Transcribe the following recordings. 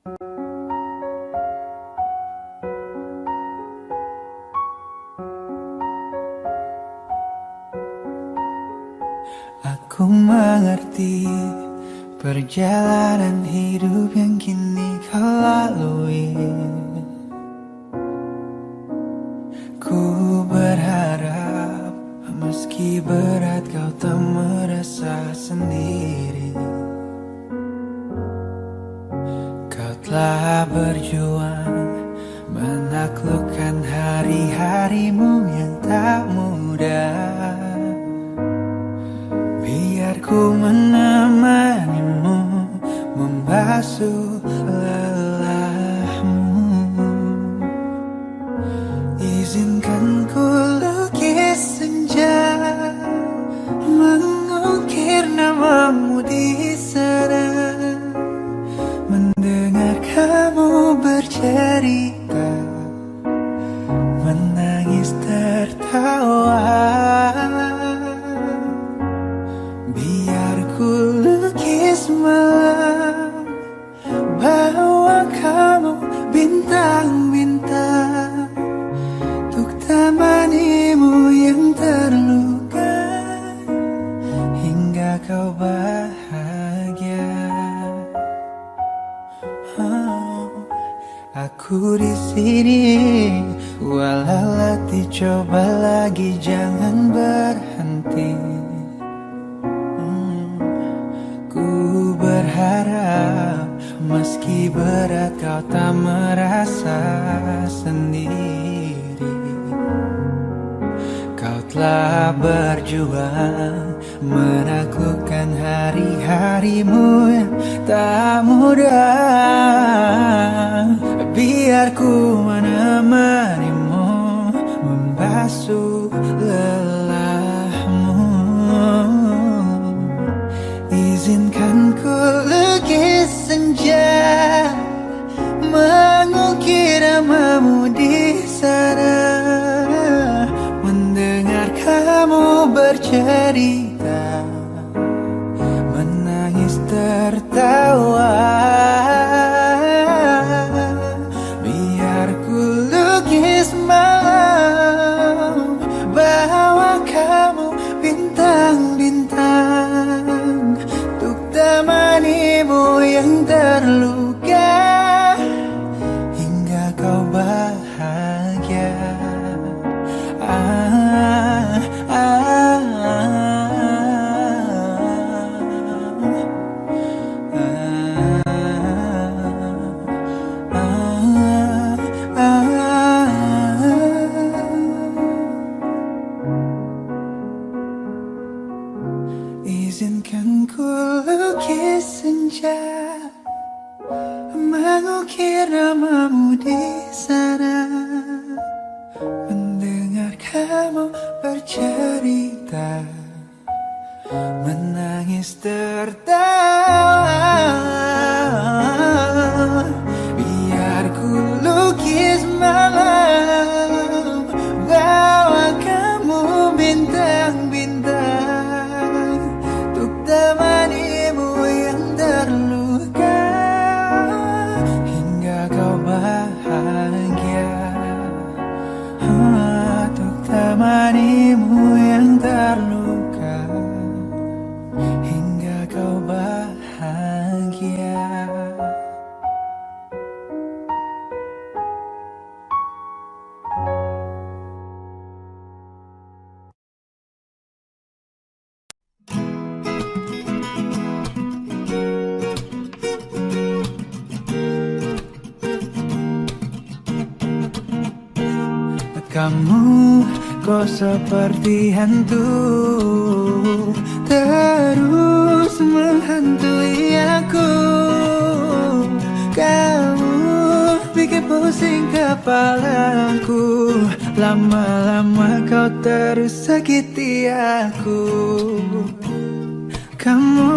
Aku mengerti perjalanan hidup yang kini kau lalui. Ku berharap meski berat kau tak merasa sendiri. Kau telah berjuang menaklukkan hari-harimu yang tak mudah. Biar ku menemanimu, membasuh lelahmu. Izinkan ku lukis senja, mengukir namamu di sana. Mendengar kamu bercerita, menangis tertawa. Biar ku lukis malam, bawa kamu bintang-bintang, untuk temanimu yang terluka, hingga kau bahagia. Aku di sini, walau latih coba lagi, jangan berhenti. Ku berharap meski berat kau tak merasa sendiri. Kau telah berjuang menaklukkan hari-harimu yang tak mudah. Biar ku menemanimu, membasuh lelahmu. Izinkan ku lukis senja, mengukir namamu di sana. Mendengar kamu bercerita, menangis tertawa. Biar ku lukis malam, bawa kamu bintang-bintang, untuk temanimu yang terluka, hingga kau bahagia. Izinkan ku lukis senja, mengukir namamu di sana. Mendengar kamu bercerita, menangis tertawa. Biar ku lukis malam, bawa kamu bintang-bintang, untuk temanimu yang terluka, hingga kau bahagia. Untuk temanimu yang terluka, hingga kau bahagia. Kamu kok seperti hantu, terus menghantui aku. Kamu bikin pusing kepalaku, lama-lama kau terus sakiti aku. Kamu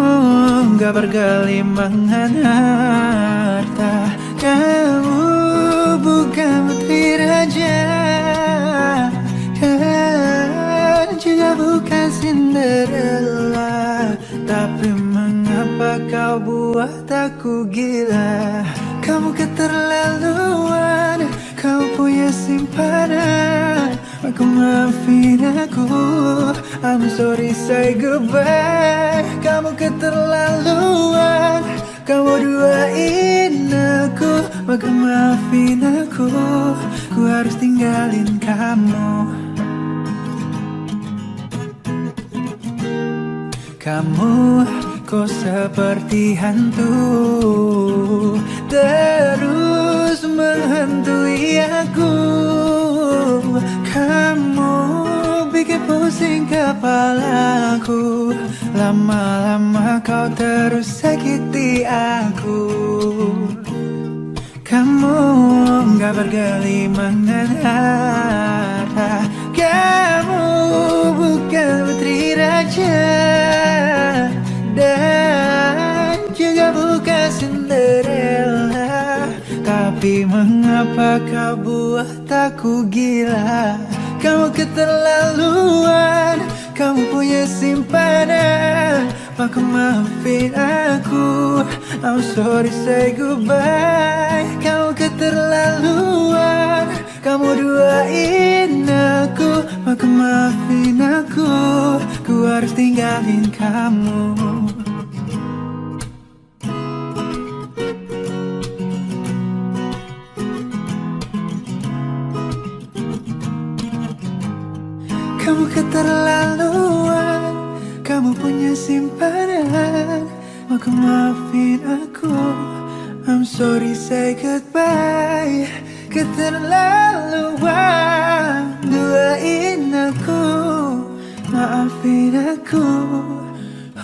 gak bergelimangan harta, kamu bukan putri raja, dan juga bukan Cinderella. Tapi mengapa kau buat aku gila? Kamu Kamu keterlaluan, kau punya simpanan. Maka maafin aku, I'm sorry say goodbye. Kamu keterlaluan, kamu duain aku. Maka maafin aku, ku harus tinggalin kamu. Kamu kok seperti hantu, terus menghantui aku. Kamu bikin pusing kepalaku, lama-lama kau terus sakiti aku. Kamu gak bergelimang harta, kamu bukan putri raja, dan juga bukan Cinderella. Tapi mengapa kau buat aku gila? Kamu keterlaluan, kamu punya simpanan. Maka maafin aku, I'm sorry say goodbye. Kamu keterlaluan, kamu duain aku. Maka maafin aku, ku harus tinggalin kamu. Kamu keterlaluan, kamu punya simpanan. Maka maafin aku, I'm sorry say goodbye. Keterlaluan, duain aku, maafin aku.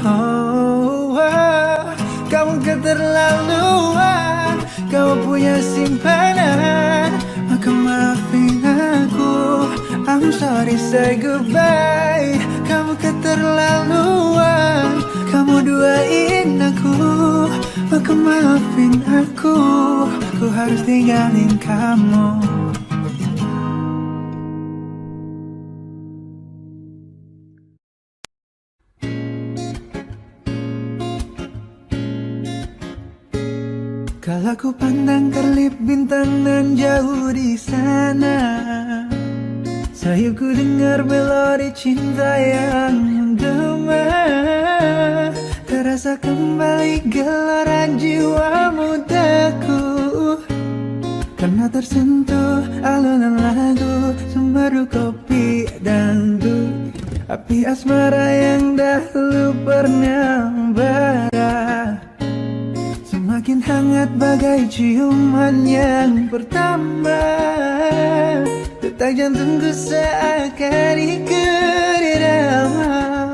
Oh, oh. Kamu keterlaluan, kamu punya simpanan. Maka maafin aku, I'm sorry say goodbye. Kamu keterlaluan, kamu duain aku. Maka maafin aku, ku harus tinggalin kamu. Kalau ku pandang kerlip bintang nan jauh di sana, sayupku dengar melodi cinta yang menggema. Terasa kembali gelora jiwa mudaku, karena tersentuh alunan lagu sembaru kopi dangdut. Api asmara yang dahulu pernah membara, semakin hangat bagai ciuman yang pertama. Detak jantungku seakan ikut irama,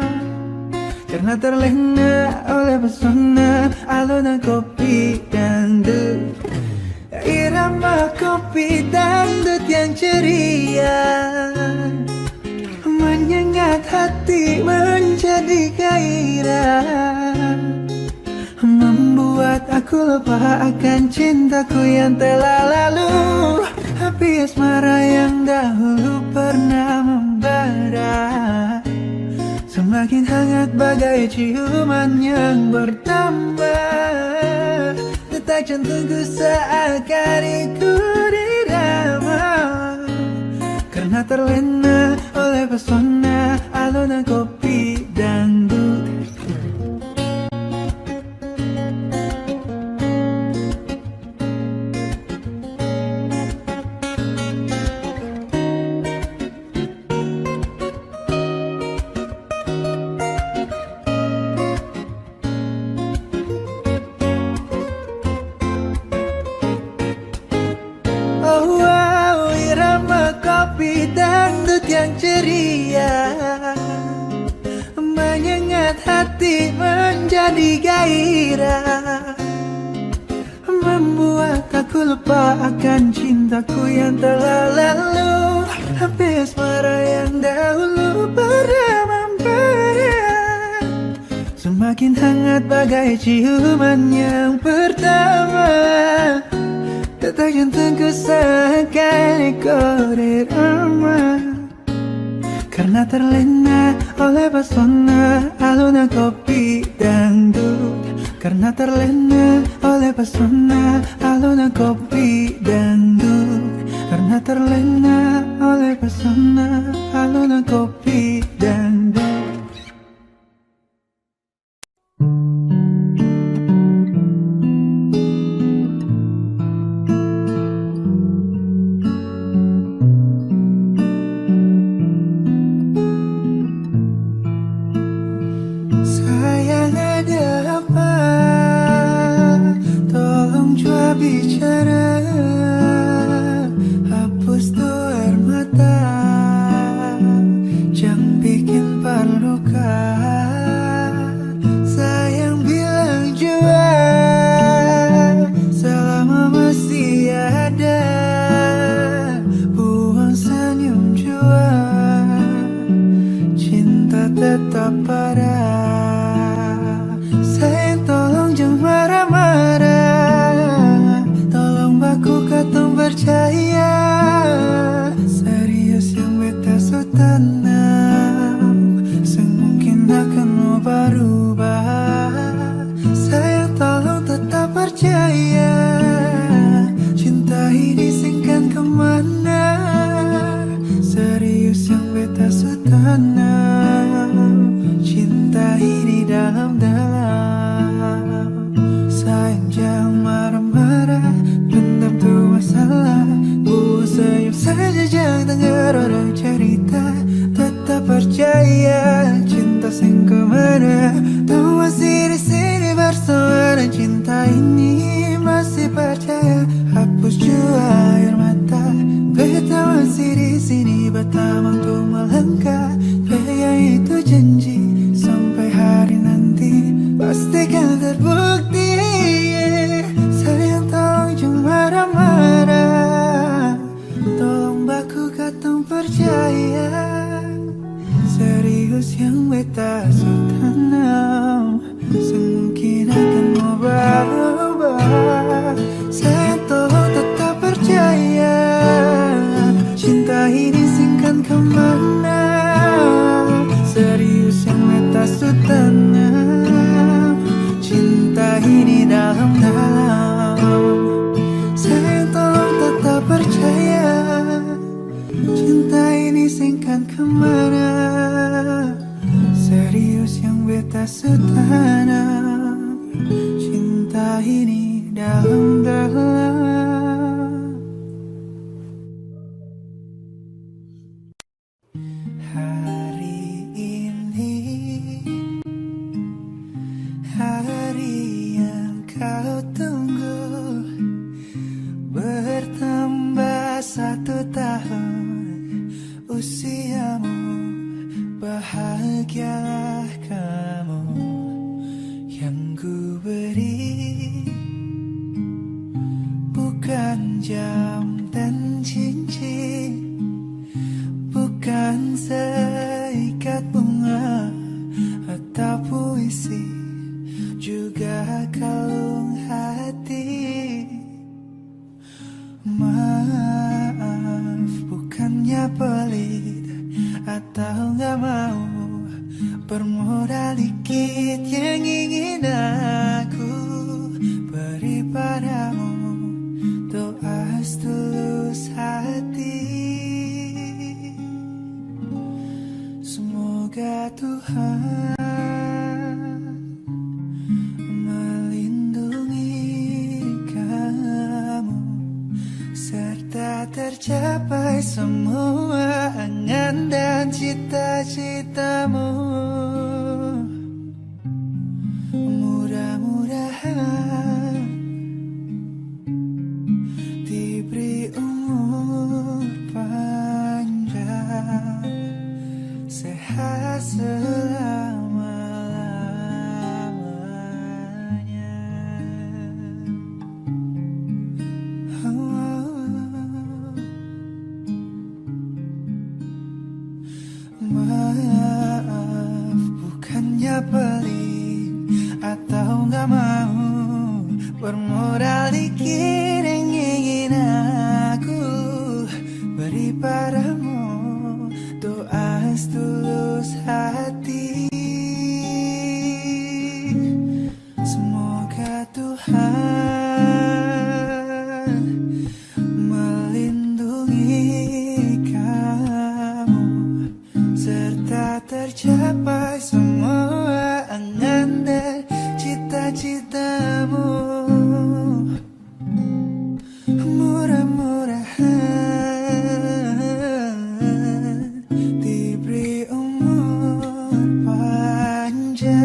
karena terlena oleh pesona alunan kopi dangdut. Irama kopi dangdut yang ceria menyengat hati menjadi gairah, membuat aku lupa akan cintaku yang telah lalu. Api asmara yang dahulu pernah membara, semakin hangat bagai ciuman yang bertambah. Detak jantungku seakan ikut irama, karena terlena oleh pesona alunan kopi dangdut. Dangdut yang ceria menyengat hati menjadi gairah, membuat aku lupa akan cintaku yang telah lalu. Api asmara yang dahulu pernah membara, semakin hangat bagai ciuman yang pertama. Detak jantungku seakan ikut irama, karena terlena oleh pesona alunan kopi dangdut. Karena terlena oleh pesona alunan kopi dangdut. Karena terlena oleh pesona alunan kopi dangdut. Sayang ada apa? Tolong coba bicara. Hapus tuh air mata. Jangan bikin perluka. Sayang bilang jua selama masih ada. Buang senyum jua. Cinta tetap ada. Sayang tolong jangan marah-marah. Tolong baku katong percaya. Serius yang beta so tanam semungkin akan mau berubah. Sayang tolong tetap percaya. Cinta ini singkan kemana. Serius yang beta so tanam. Cinta ini dalam-dalam. Sayang jangan marah-marah. Pendam tuh masalah. Buang senyum saja jangan dengar orang cerita. Tetap percaya cinta sing kemana. Tuh masih di sini bersama dan cinta ini masih percaya. Hapus jua air mata. Beta masih di sini bertamang tuh melangkah. Pegang itu janji sampai hari nanti pastikan terbukti. Sayang tolong jangan marah-marah. Tolong baku katong percaya. Serius yang beta so tanam semungkin akan mau berubah. Sayang tolong tetap percaya. Cinta ini singkan kemana. Serius yang beta so tanam. Cinta ini dalam-dalam. Sayang tolong tetap percaya. Cinta ini singkan kemana. Serius yang beta so tanam. Cinta ini dalam-dalam. Hari ini hari yang kau tunggu. Bertambah 1 tahun usiamu. Bahagialah kamu yang ku beri. Bukan jam dan cincin, bukan seikat bunga atau puisi, juga kalung hati. Maaf, bukannya pelit atau gak mau permodal dikit yang ingin aku beri padamu. Doa setulus hati. Semoga Tuhan melindungi kamu serta tercapai semua angan dan cita-citamu. Mudah-mudahan diberi umur panjang, sehat selama-lamanya. Maaf, melindungi kamu serta tercapai semua angan dan cita-citamu. Mudah-mudahan diberi umur panjang,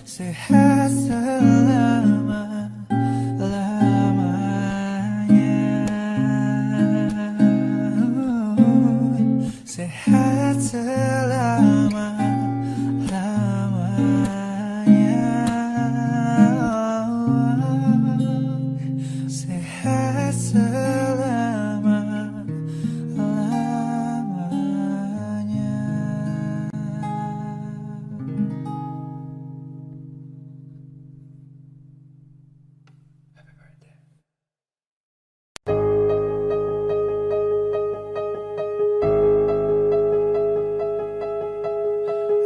sehat selama-lamanya, sehat selama-lamanya, sehat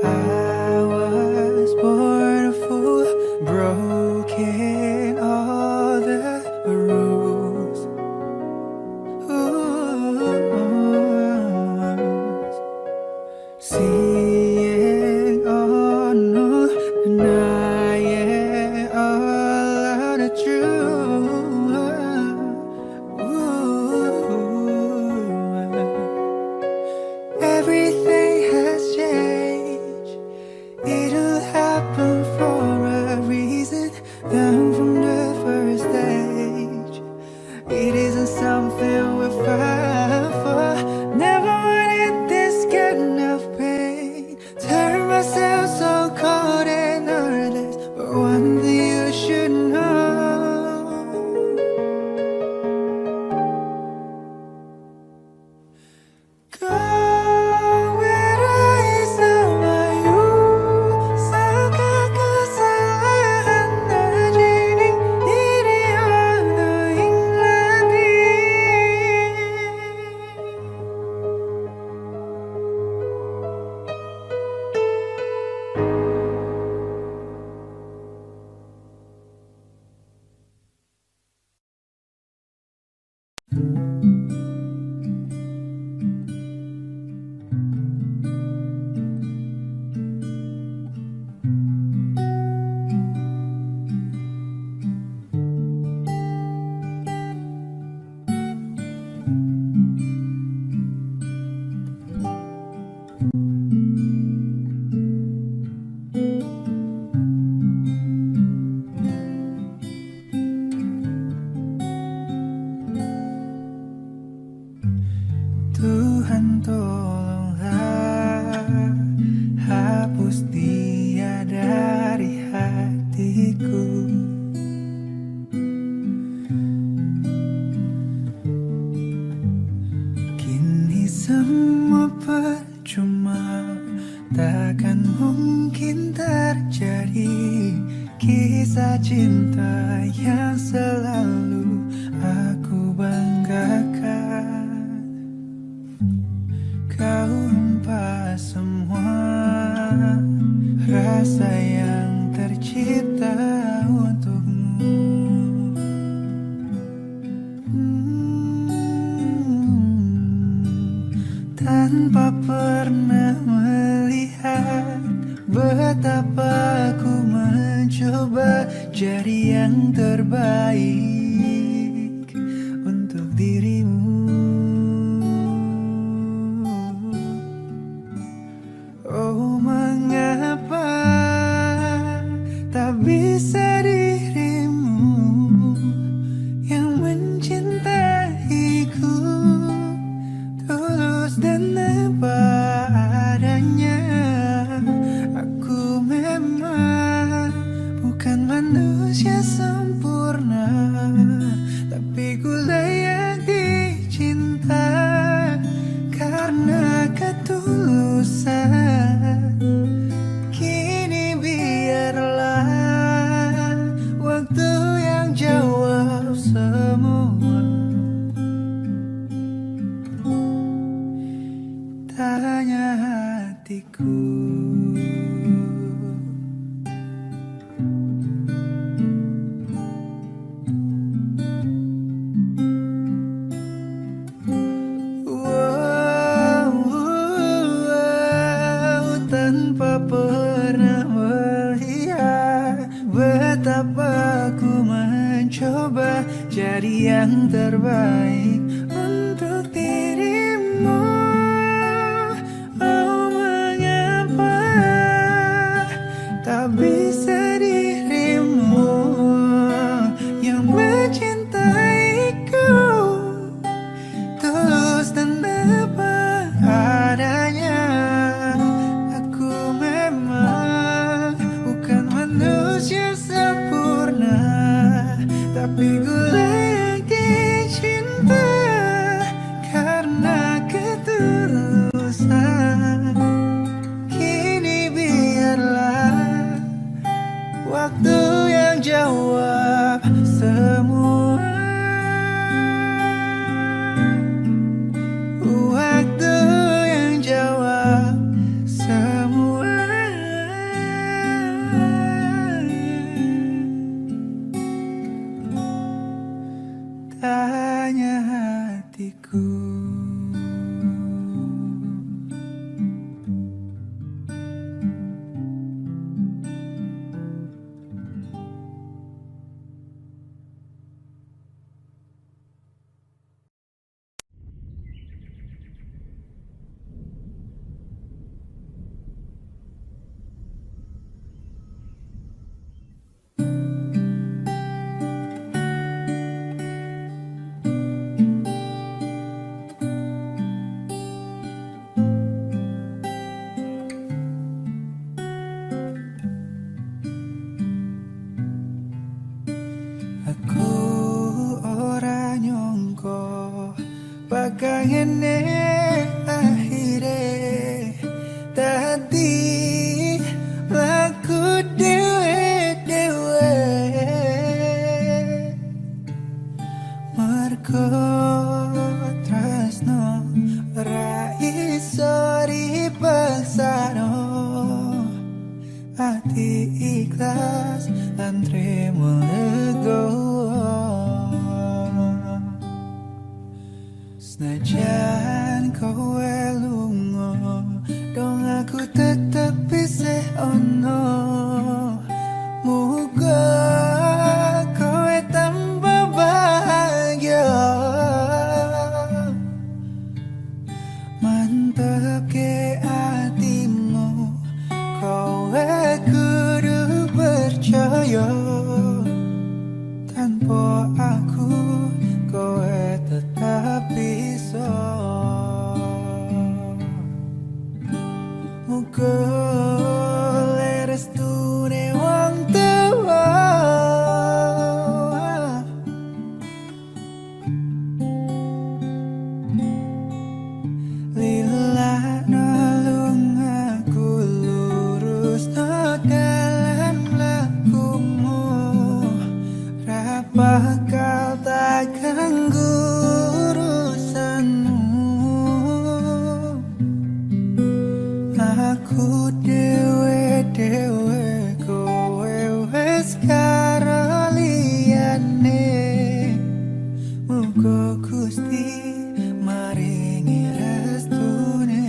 I was born a fool, broken all the rules. Seeing all no, denying all of the truth. Everything has changed. It'll happen for a reason. Down from the first stage. It isn't something we fight for. Never wanted this kind of pain. Turn myself so cold and heartless. But one thing you should know. Go where I sama you. Sangka kesalahan jadi diri orang lagi. Tuhan tolonglah hapus dia dari hatiku. Kini semua percuma, takkan mungkin terjadi kisah cinta yang selalu aku banggakan. Kau hempas semua rasa yang tercipta untukmu. Tanpa pernah melihat betapa aku mencoba jadi yang terbaik untuk dirimu. Oh, mengapa tak bisa dirimu yang mencintaiku tulus dan apa adanya. Aku memang bukan manusia sempurna. coba jadi yang terbaik untuk dirimu. Oh, mengapa tak bisa dirimu yang mencintaiku tulus dan apa adanya. Aku memang bukan manusia sempurna, tapi ku layak dicinta karena ketulusan. Kini biarlah waktu yang jawab semua. Waktu yang jawab semua. Tanya hatiku. Aku ora nyongko bakal ngene akhire dadi laku dhewe-dhewe. Mergo tresno ora iso dipaksano, hati ikhlas lan trimo legowo. Senajan kowe lunga, dong aku tetep isih ono. Muga kowe tambah bahagia, mantep ke hatimu. Kowe kudu percaya, tanpa aku kowe tetap bisa. Muga lerestune wong tuwa lila nulung aku lurus no dalam lakumu. Ra bakal tak ganggu urusanmu. Aku dewe-dewe, kowe wes karo liyane. Muga Gusti maringi restune.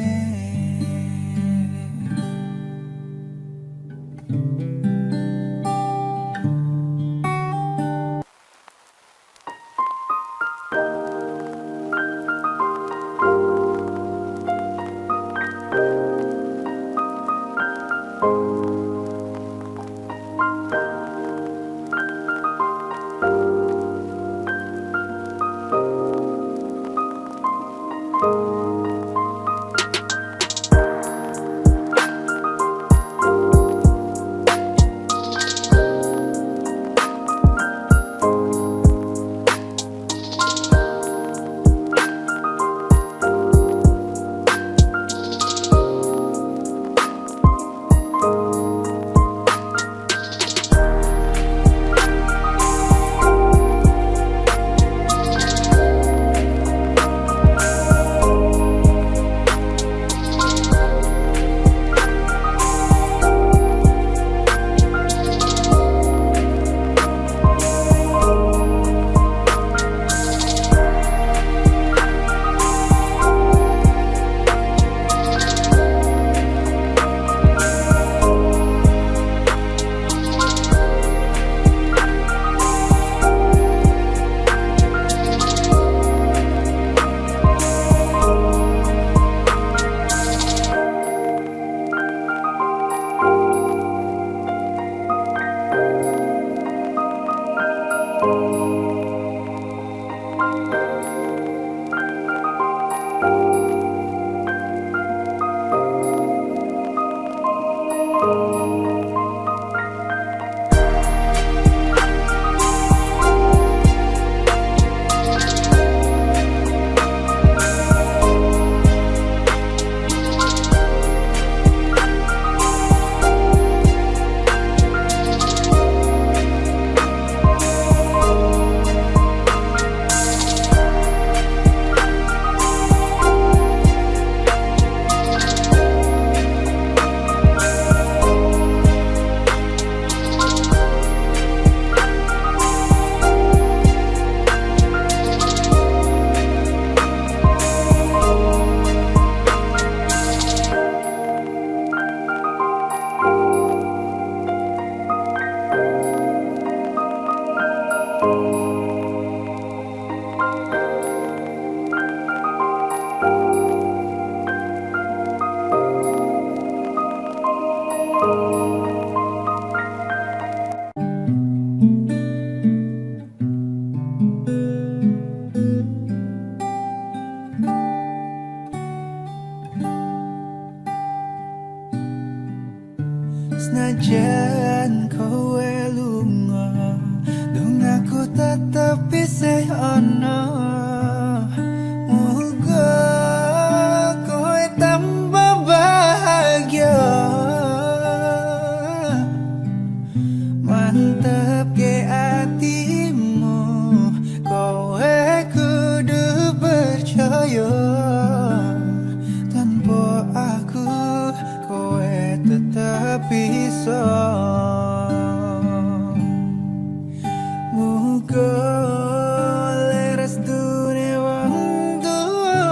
ono. Muga kowe tambah bahagia. Mantep ke hatimu, kowe kudu percaya. Tanpa aku, kowe tetap bisa. Muga leres dunia wong tua.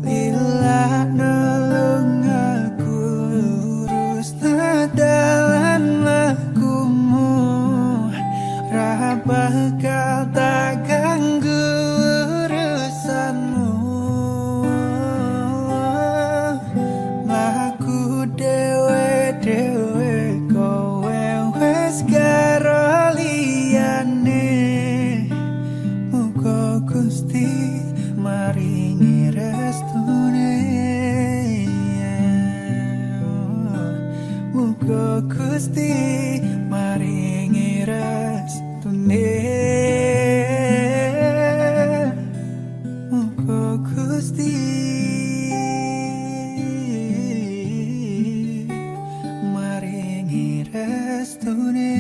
Lila nolong aku lurus dalan lakumu. Ra bakal tak ganggu urusanmu. Laku dewe-dewe kowe wes karo liyane. Muga Gusti maringi restune. Muga Gusti maringi restune. Muga Gusti maringi restune.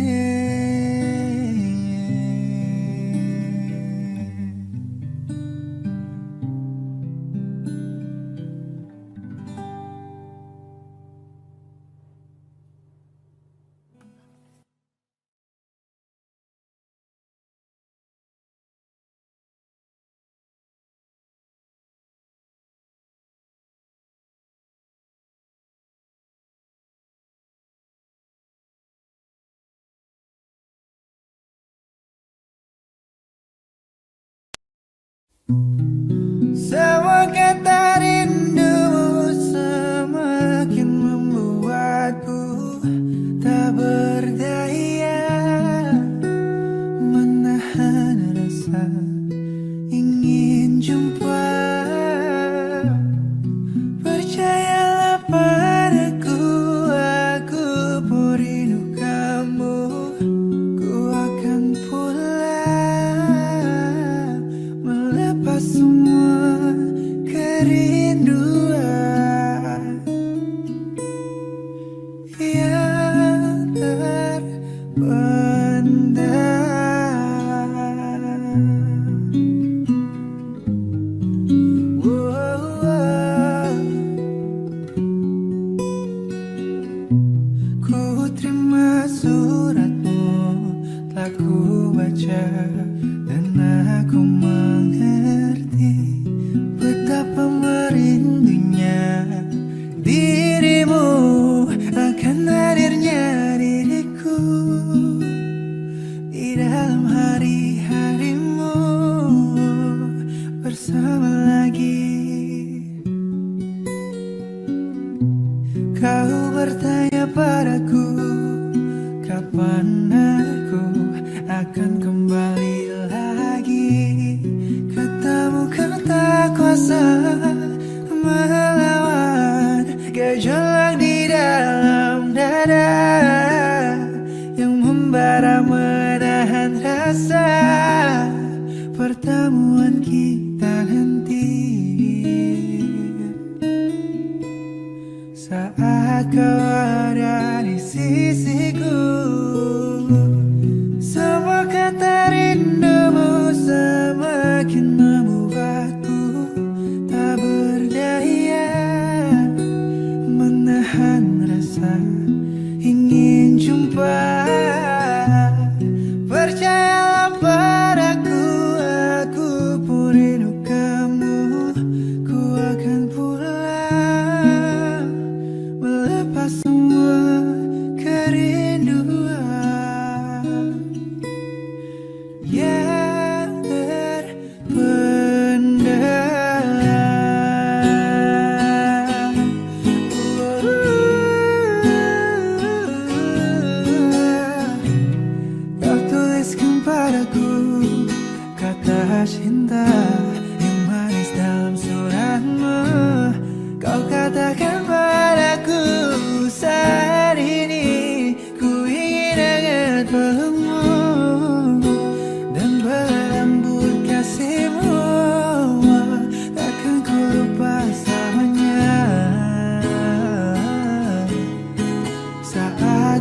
Semua kata rindumu semakin membuatku tak berdaya menahan rasa ingin jumpa. Percayalah padaku, aku pun rindu kamu. Ku akan pulang melepas semua kerinduan yang terpendam. Ku terima suratmu, telah ku baca dan aku mengerti betapa merindunya dirimu akan hadirnya diriku di dalam hari-harimu bersama lagi. Kau bertanya padaku, kapan aku akan kembali lagi. Katamu kau tak kuasa melawan gejolak di dalam dada yang membara menahan rasa pertemuan kita nanti. Saat kau ada di sisiku, semua kata rindumu semakin membuatku tak berdaya menahan rasa ingin jumpa. Percayalah padaku, aku pun rindu kamu. Ku akan pulang melepas semua kerinduan yang terpendam.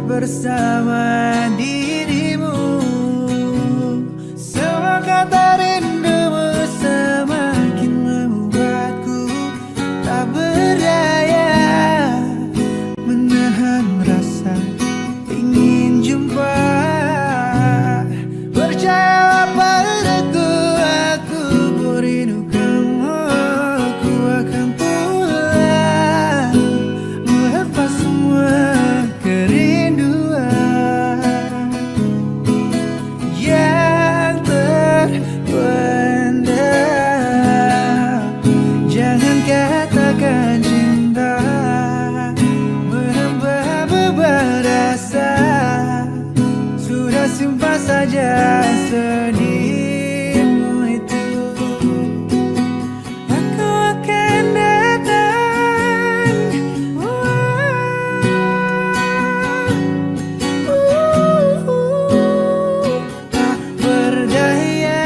bersama dirimu. Semua kata rindumu semakin membuatku tak berdaya menahan rasa ingin jumpa. Percayalah padaku, aku merindu kamu. Aku akan pulang melepas semua kerinduan yang terpendam. Jangan katakan cinta menambah beban rasa. Sudah simpan saja sedihmu itu. Aku akan datang. Tak berdaya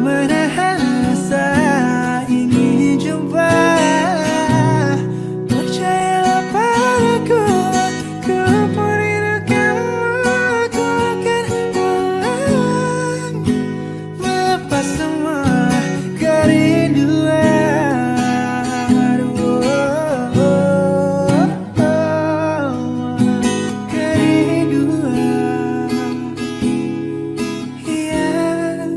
menahan rasa ingin jumpa. Percayalah padaku, ku merindu kamu. Aku akan pulang melepas semua kerinduan. Kerinduan yang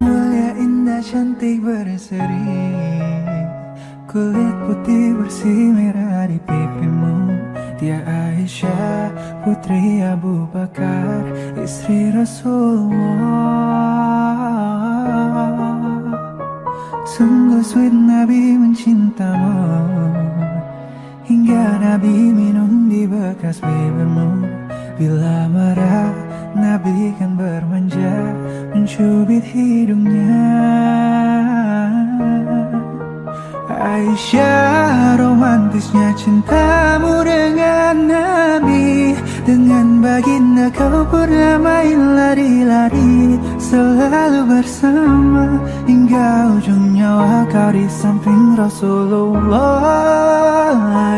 mulia, indah, cantik, berseri, kulit putih bersih merah di pipimu. Dia Aisyah, putri Abu Bakar, istri Rasulullah. Sungguh sweet Nabi mencintamu, hingga Nabi minum di bekas bibirmu. Bila marah, Nabi kan bermanja, mencubit hidungnya. Aisyah, romantisnya cintamu dengan Nabi. Dengan baginda kau pernah main lari-lari, selalu bersama hingga ujung nyawa kau di samping Rasulullah.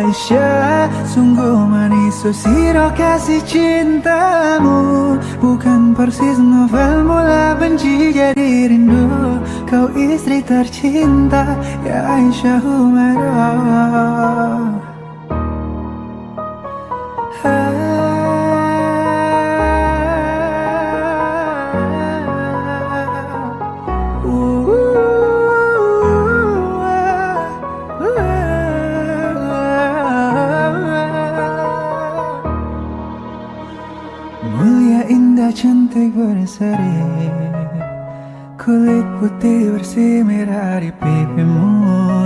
Aisyah, sungguh manis susilo kasih cintamu. Bukan persis novel mula benci jadi rindu. Kau istri tercinta, ya Aisyah Humairah. Mulia, indah, cantik, berseri, kulit putih bersih merah di pipimu.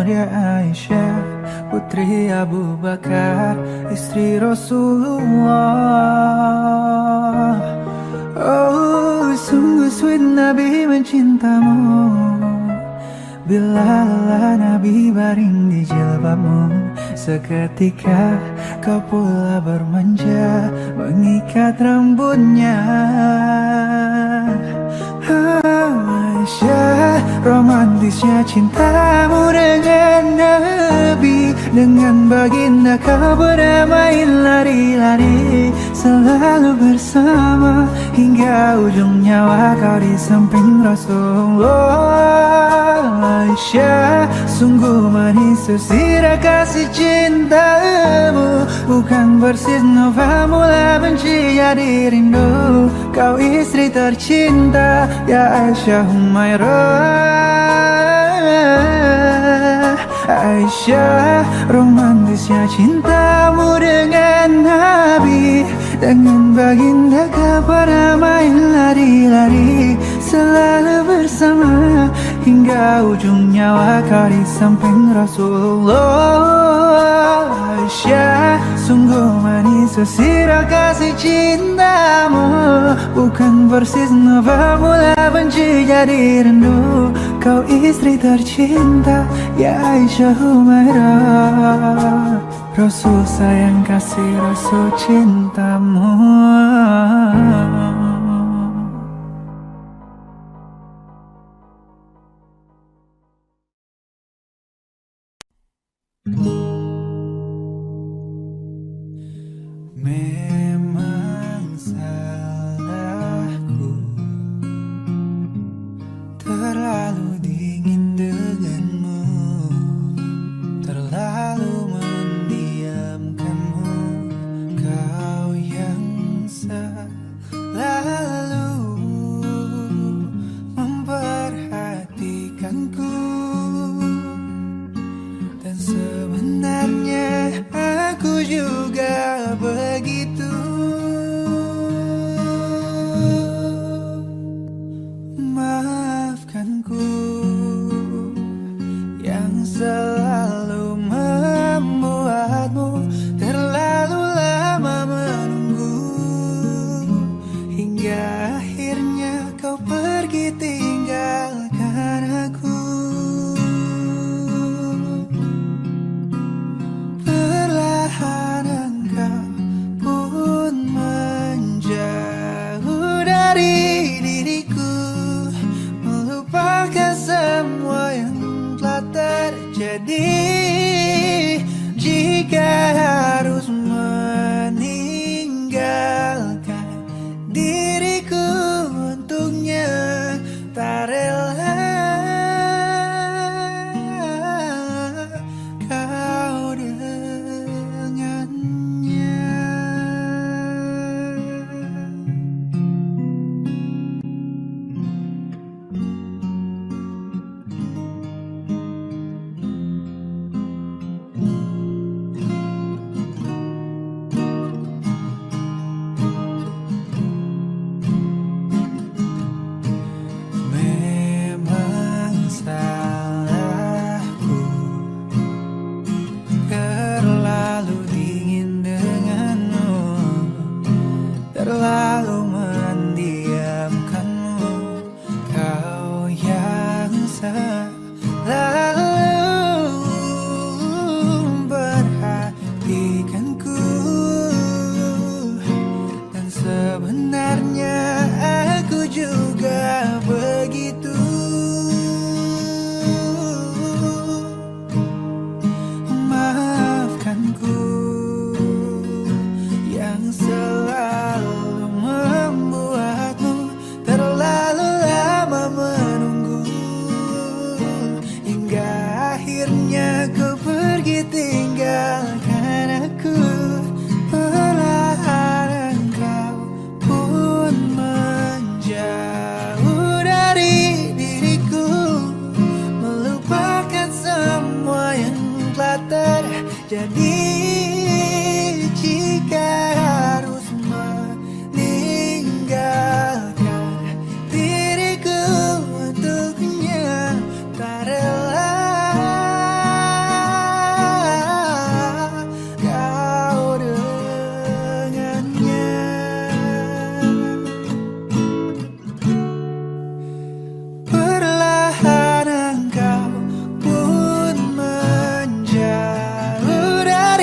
Dia Aisyah, putri Abu Bakar, istri Rasulullah. Oh, sungguh sweet Nabi mencintamu. Bila lelah Nabi baring di jilbabmu, seketika kau pula bermanja mengikat rambutnya. Aisyah, romantisnya cintamu dengan Nabi. Dengan baginda kau bermain lari-lari, selalu bersama hingga ujung nyawa kau di samping Rasulullah. Aisyah, sungguh manis susira kasih cintamu. Bukan persis novel mula benci jadi rindu. Kau istri tercinta, ya Aisyah Humairah. Aisyah, romantisnya cintamu dengan Nabi. Dengan baginda kau pernah main lari-lari, selalu bersama hingga ujung nyawa kau di samping Rasulullah. Aisyah, sungguh manis sesirah kasih cintamu, bukan persis novel mula benci jadi rindu. Kau istri tercinta, ya Aisyah Humairah. Rasul sayang kasih Rasul cintamu. Memang salahku terlalu dingin denganmu, terlalu mendiamkanmu. Kau yang selalu memperhatikanku, dan sebenarnya aku juga begitu. Maafkanku yang selalu membuatmu terlalu lama menunggu, hingga akhirnya kau pergi tinggalkan aku. Perlahan engkau pun menjauh dari diriku, melupakan semua yang telah terjadi. Jika harus meninggalkan diriku untuknya, tak rela kau dengannya. Memang salahku terlalu dingin denganmu, terlalu mendiamkanmu. Kau yang selalu memperhatikanku, dan sebenarnya aku juga begitu. Maafkanku yang selalu membuatmu terlalu lama menunggu, hingga akhirnya kau pergi tinggalkan aku. Perlahan engkau pun menjauh dari diriku, melupakan semua yang telah terjadi. Jika harus meninggalkan diriku untuknya, tak rela kau dengannya. Perlahan engkau pun menjauh dari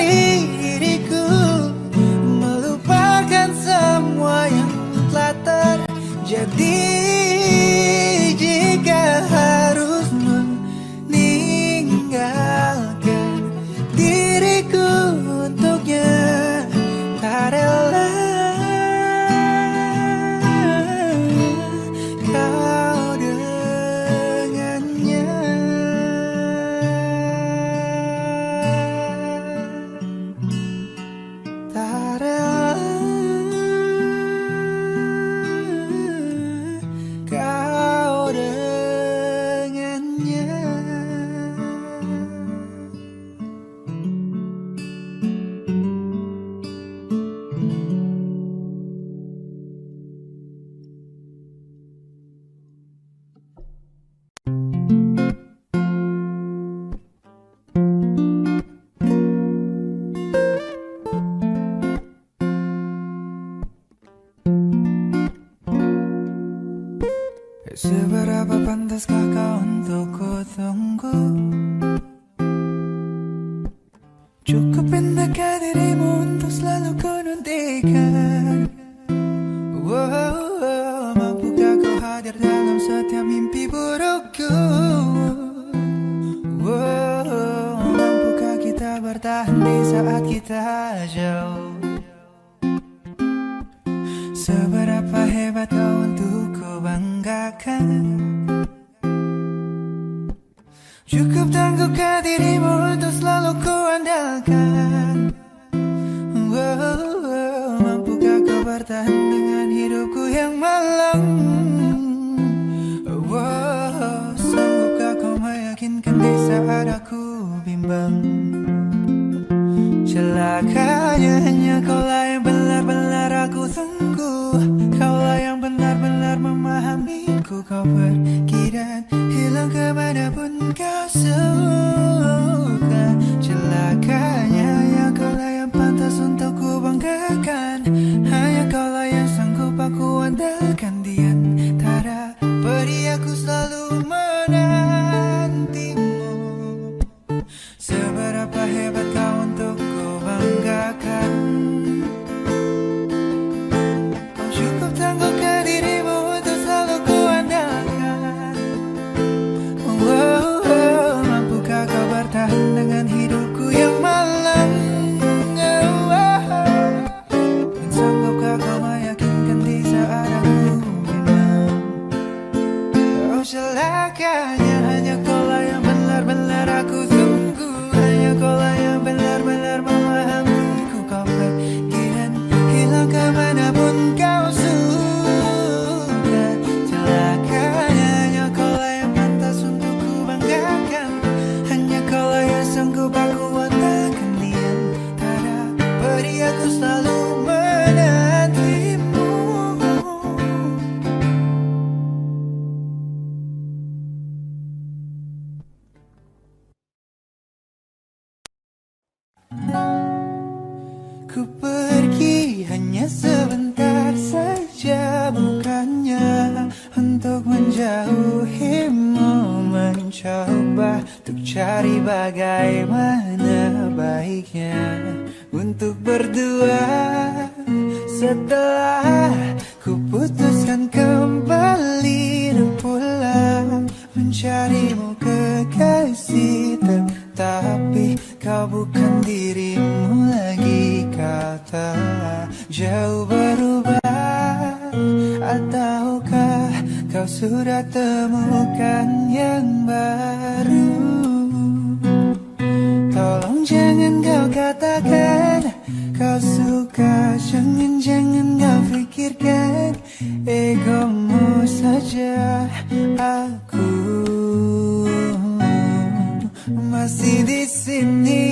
Pantaskah kau untuk ku tunggu? Cukup pintakkah dirimu untuk selalu ku nantikan? Wow, mampukah kau hadir dalam setiap mimpi burukku? Wow, mampukah kita bertahan di saat kita jauh? Seberapa hebat kau untuk ku banggakan? Cukup tangguhkah dirimu untuk selalu ku andalkan? Wow, mampukah kau bertahan dengan hidupku yang malang? Wow, sanggupkah kau meyakinkan di saat aku bimbang? Celakanya hanya kaulah yang benar-benar aku tunggu. Kaulah yang benar-benar memahamiku. Kau pergi dan hilang kemanapun kau suka. Celakanya hanya kaulah yang pantas untuk ku banggakan. Hanya kaulah yang sanggup aku andalkan. Di antara peri aku selalu menantimu. Seberapa hebat kau untuk ku banggakan? Cukup tangguhkah dirimu untuk selalu ku andalkan? Wow, mampukah kau bertahan dengan hidupku yang malang? Dan sanggupkah kau meyakinkan di saat aku bimbang? Oh, celakanya hanya kaulah yang benar-benar aku tunggu. Hanya kaulah yang benar-benar memahamiku. Kau pergi dan hilang kemanapun kau suka. Celakanya hanya kaulah yang pantas untuk ku banggakan. Hanya kaulah yang sanggup aku andalkan. Di antara peri aku selalu menantimu. Ku pergi hanya sebentar saja, bukannya untuk menjauhimu. Mencoba untuk cari bagaimana baiknya untuk berdua. Setelah ku putuskan kembali dan pulang mencarimu kekasih, tetapi kau bukan dirimu lagi. Kau telah jauh berubah, ataukah kau sudah temukan yang baru? Tolong jangan kau katakan kau suka. Jangan kau pikirkan egomu saja. Aku masih di sini.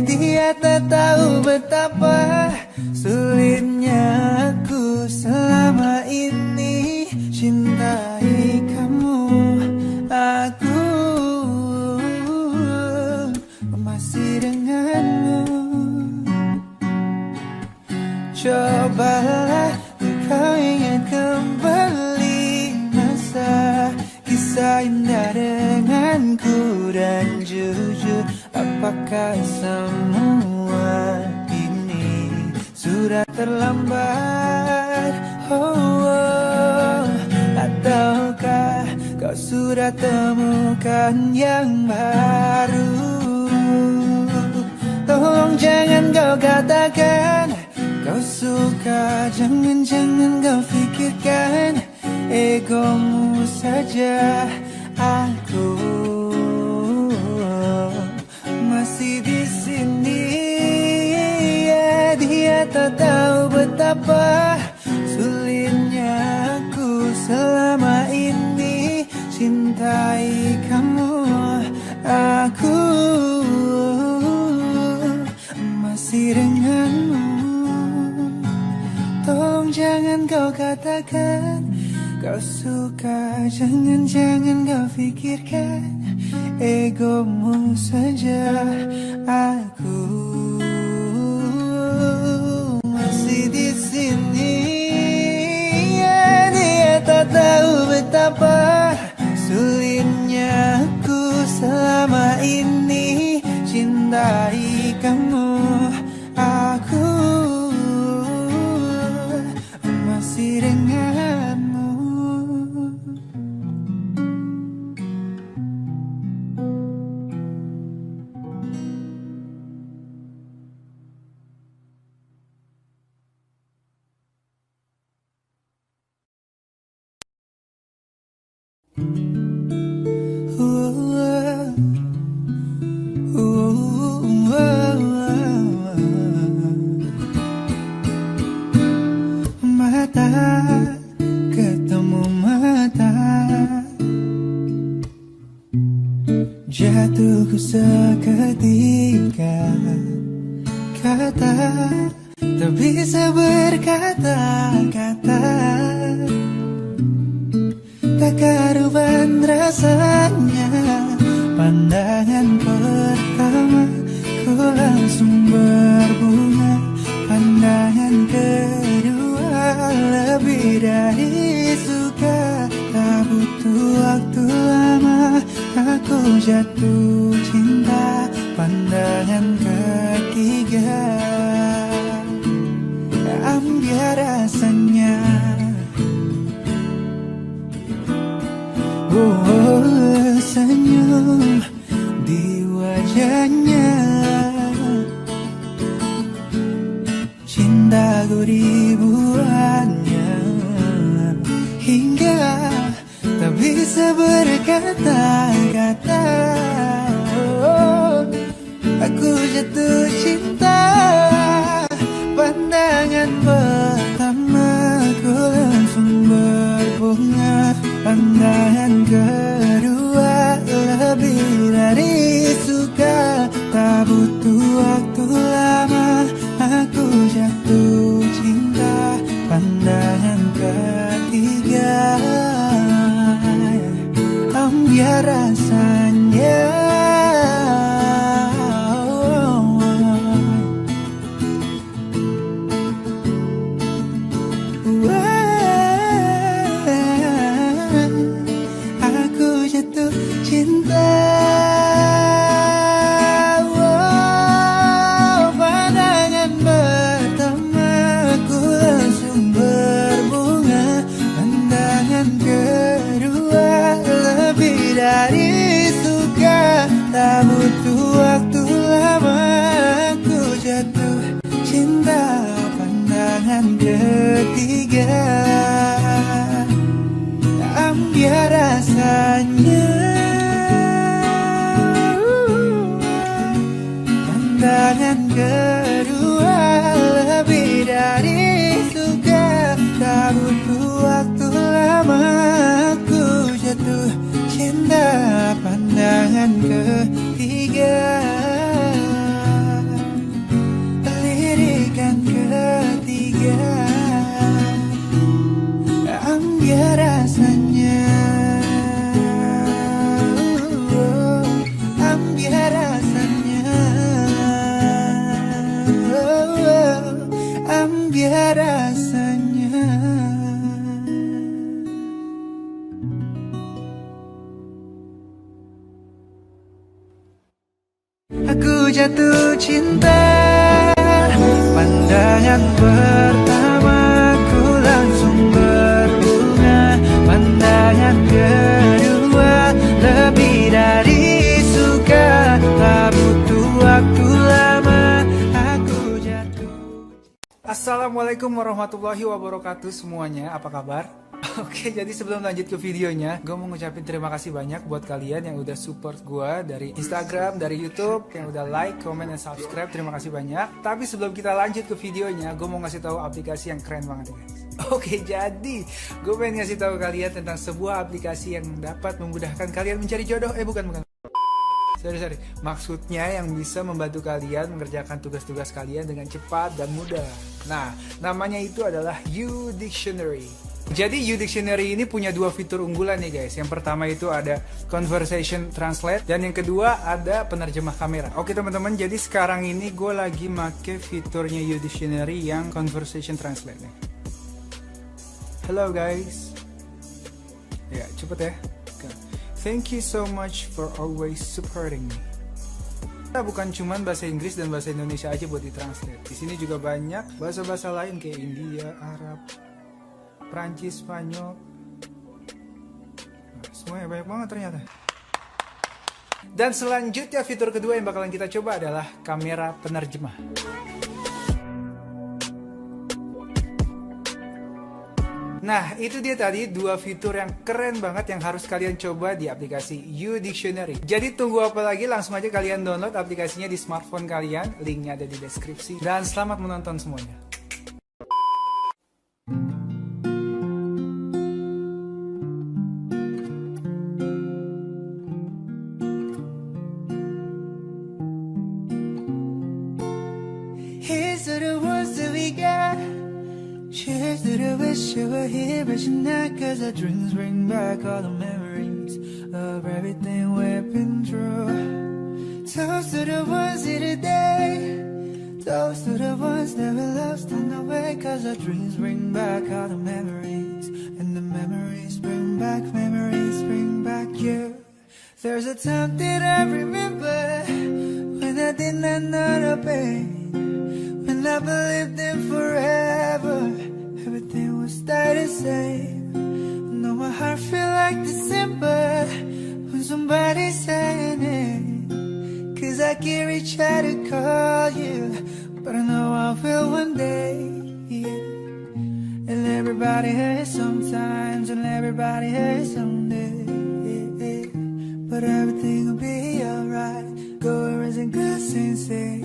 Dia tak tahu betapa sulitnya aku selama ini cintai kamu. Aku masih denganmu. Cobalah kau ingat kembali masa kisah indah denganku. Dan jujur, apakah semua ini sudah terlambat? Ataukah kau sudah temukan yang baru? Tolong jangan kau katakan kau suka. Jangan kau pikirkan egomu saja. Aku masih di sini. Dia tak tahu betapa sulitnya aku selama ini cintai kamu. Aku masih denganmu. Tolong jangan kau katakan kau suka. Jangan kau pikirkan egomu saja. Aku masih di sini. Dia tak tahu betapa Betapa sulitnya aku selama ini cintai kamu. Aku masih denganmu. Mata ketemu mata, jatuhku seketika. Kata tak bisa berkata-kata, tak karuan rasanya. Pandangan pertama ku langsung berbunga. Pandangan kedua lebih dari suka. Tak butuh waktu lama aku jatuh cinta. Pandangan ketiga ambil rasanya. Senyum di wajahnya, cintaku dibuatnya hingga tak bisa berkata-kata. Aku jatuh cinta. Pandangan pertama ku langsung berbunga. Pandangan kedua lebih dari suka. Tak butuh waktu lama aku jatuh cinta. Pandangan ketiga ambil rasanya. Tak butuh waktu lama aku jatuh cinta. Pandangan ketiga ambil rasanya. Pandangan kedua lebih dari suka. Tak butuh waktu lama aku jatuh cinta. Pandangan ketiga, lirikan ketiga ambil rasanya. Ambil rasanya. Ambil rasanya. Aku jatuh cinta. Pandangan pertama ku langsung berbunga. Pandangan kedua lebih dari suka. Tak butuh waktu lama aku jatuh. Assalamualaikum warahmatullahi wabarakatuh semuanya, apa kabar? Oke, jadi sebelum lanjut ke videonya, gue mau ngucapin terima kasih banyak buat kalian yang udah support gue dari Instagram, dari YouTube, yang udah like, comment, dan subscribe. Terima kasih banyak. Tapi sebelum kita lanjut ke videonya, gue mau ngasih tahu aplikasi yang keren banget ya guys. Oke, jadi gue pengen ngasih tahu kalian tentang sebuah aplikasi yang dapat memudahkan kalian mencari jodoh. Bukan. Sorry. Maksudnya yang bisa membantu kalian mengerjakan tugas-tugas kalian dengan cepat dan mudah. Nah, namanya itu adalah U-Dictionary. Jadi U-Dictionary ini punya dua fitur unggulan nih guys. Yang pertama itu ada Conversation Translate, dan yang kedua ada penerjemah kamera. Oke teman-teman, jadi sekarang ini gue lagi make fiturnya U-Dictionary yang Conversation Translate nih. Hello guys. Ya, cepet ya. Oke. Thank you so much for always supporting me. Kita bukan cuman bahasa Inggris dan bahasa Indonesia aja buat ditranslate. Di sini juga banyak bahasa-bahasa lain kayak India, Arab, Prancis, Spanyol. Nah, semuanya banyak banget ternyata. Dan selanjutnya fitur kedua yang bakalan kita coba adalah kamera penerjemah. Nah, itu dia tadi dua fitur yang keren banget yang harus kalian coba di aplikasi U Dictionary. Jadi tunggu apa lagi? Langsung aja kalian download aplikasinya di smartphone kalian. Linknya ada di deskripsi. Dan selamat menonton semuanya. Here's to the ones that we got. Cheers to the wish you were here, but you're not. Cause our dreams bring back all the memories of everything we've been through. Toast to the ones here today. Toast to the ones that we lost on the way. Cause our dreams bring back all the memories. And the memories bring back you. There's a time that I remember when I did not know the pain, when I believed in forever, everything would stay the same. Now my heart feel like December when somebody's saying it. Cause I can't reach out to call you, but I know I will one day. And everybody hurts sometimes, and everybody hurts someday. But everything will be alright. Go and raise a good sensei.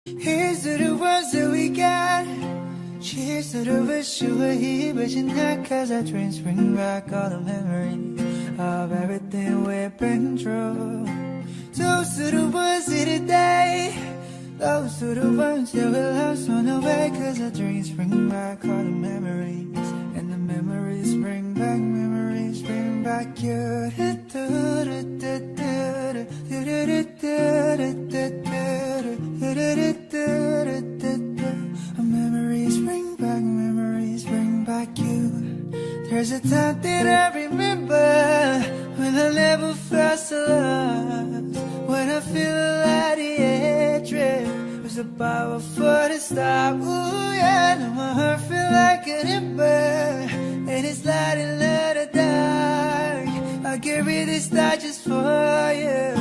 Here's to the ones that we got. Cheers to the wish you were here, but you're not. Cause our dreams bring back all the memories of everything we've been through. Toast to the ones here today. Those are the ones that we lost on the way. Cause the dreams bring back all the memories, and the memories bring back, memories bring back you. Memories bring back, memories bring back you. There's a time that I remember when I never felt so lost, when I feel like the hatred was the power for the stop. Ooh yeah, now my heart feel like an ember, and it's lighting in the dark. I'll carry this star just for you.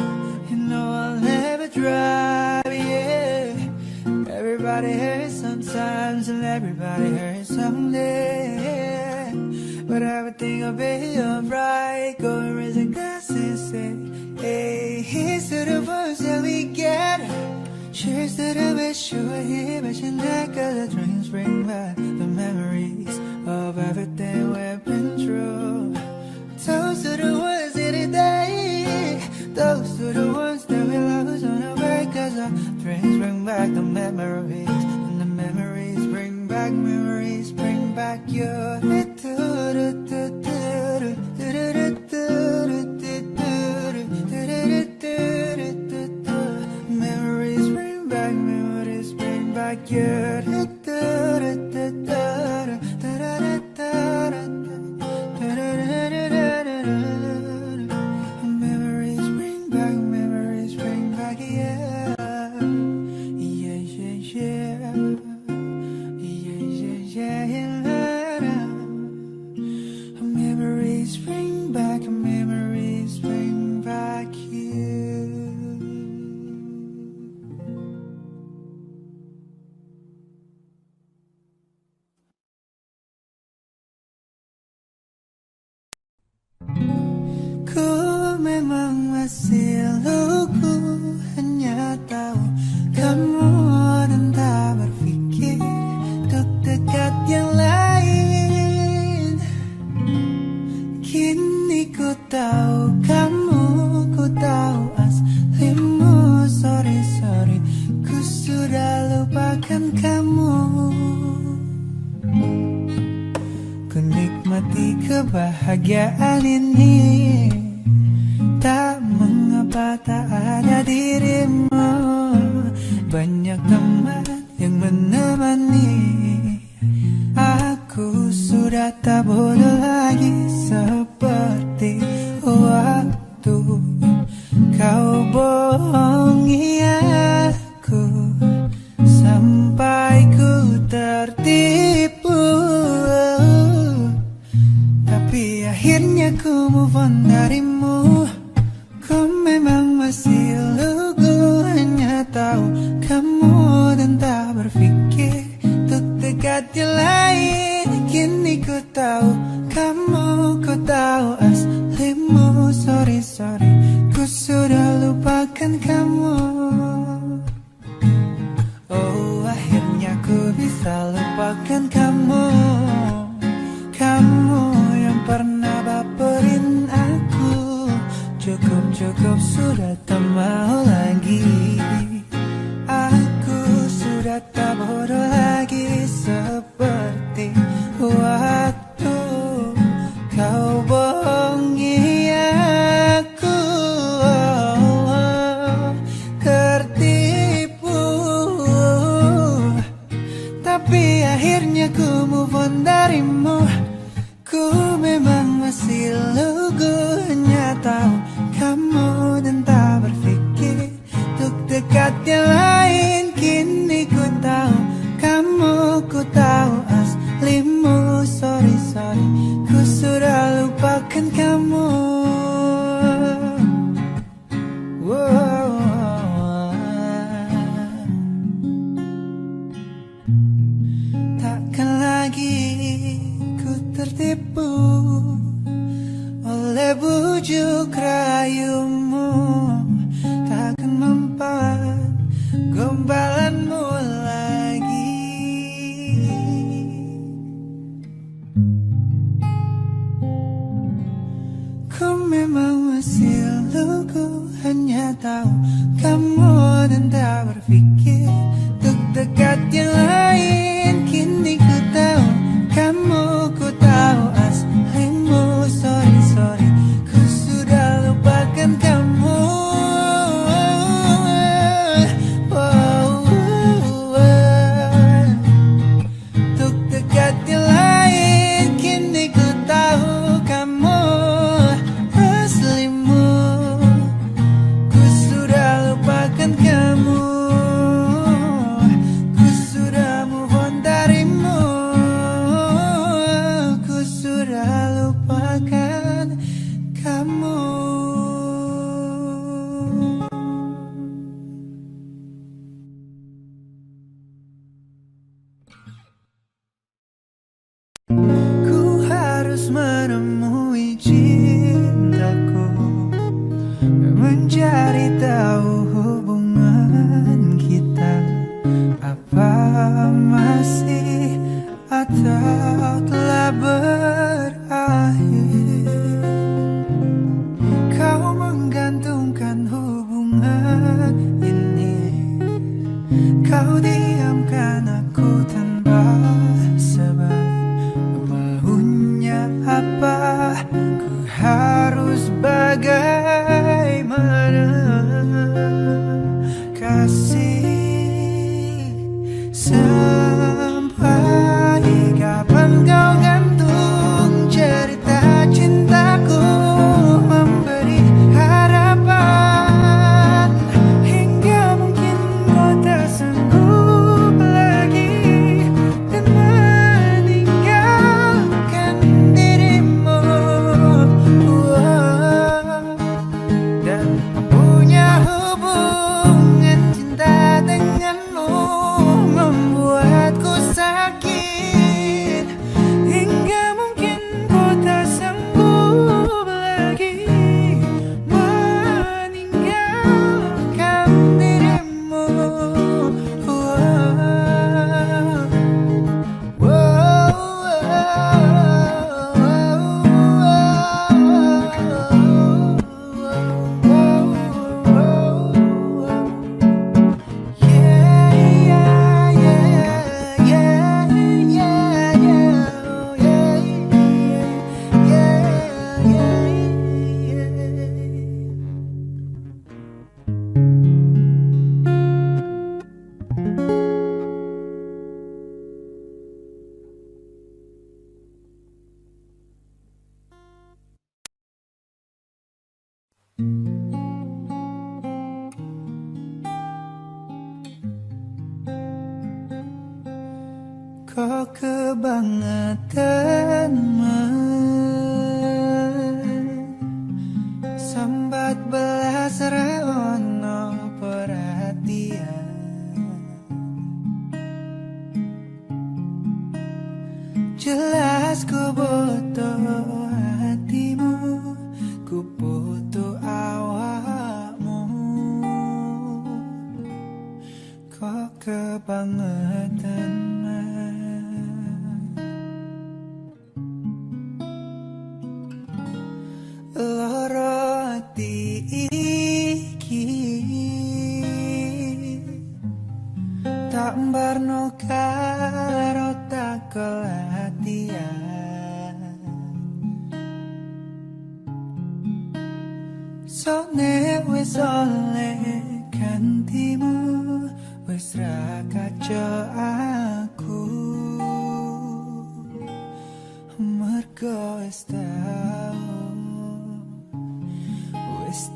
You know I'll never drop, yeah. Everybody hurts sometimes, and everybody hurts someday, but everything will be alright. Go and raise a glass and say, hey, here's to the ones that we get. Cheers to the wish you were here, but you're not. Cause the dreams bring back the memories of everything we've been through. Toast to the ones in the day, toast to the ones that we lost on the way. Cause the dreams bring back the memories, and the memories bring back, memories bring back your. Memories bring back, memories bring back your. Memories bring back, memories bring back, yeah. Yeah, yeah, yeah. Yeah, yeah, yeah. Memories bring back, memories bring back you. Ku memang masih lugu, hanya tahu kamu dan tak berpikir untuk dekat yang lain. Kini ku tahu kamu, ku tahu aslimu. Sorry, sorry, ku sudah lupakan kamu. Ku nikmati kebahagiaan ini, tak mengapa tak ada dirimu. Banyak teman yang menemani aku, sudah tak bodoh lagi seperti waktu kau bohongi aku sampai ku tertipu. Tapi akhirnya ku move on darimu. Ku memang masih lugu, hanya tahu kamu dan tak berpikir untuk dekat yang lain. Kini ku tahu kamu, ku tahu aslimu. Sorry, sorry, ku sudah lupakan kamu. Oh, akhirnya ku bisa lupakan kamu. Kamu yang pernah baperin aku. Cukup, cukup, sudah tak mau lagi. Aku sudah tak bodoh lagi seperti waktu kau bohongi aku. Tertipu, tapi akhirnya ku move on darimu. Ku memang masih lugu, hanya tahu kamu dan tak berpikir untuk dekat yang lain. Kini ku tahu kamu, ku tahu aslimu. Sorry, sorry, ku sudah lupakan kamu. Wow. Takkan lagi ku tertipu oleh bujuk rayumu. Takkan mempan gombalanmu lagi. Ku memang masih lugu, hanya tahu kamu dan tak berpikir Kau telah berakhir. Kau menggantungkan hubungan ini. Kau diamkan aku tanpa sebab. Maunya apa? Ku harus bagaimana? Kasih sampai kapan kau gantung cerita cintaku, memberi harapan hingga mungkin kau tak sanggup lagi dan meninggalkan dirimu. Dan punya hubungan cinta denganmu membuatku sakit hingga mungkin kau tak sanggup lagi meninggalkan dirimu. Kok kebangetan sambat belas reono perhatian. Jelas ku butuh hatimu, ku butuh awakmu. Kok kebangetan loro ati iki tak mbarno karo tak kelatihan. Sone wis oleh gantimu, wis ra kaca aku mergo wis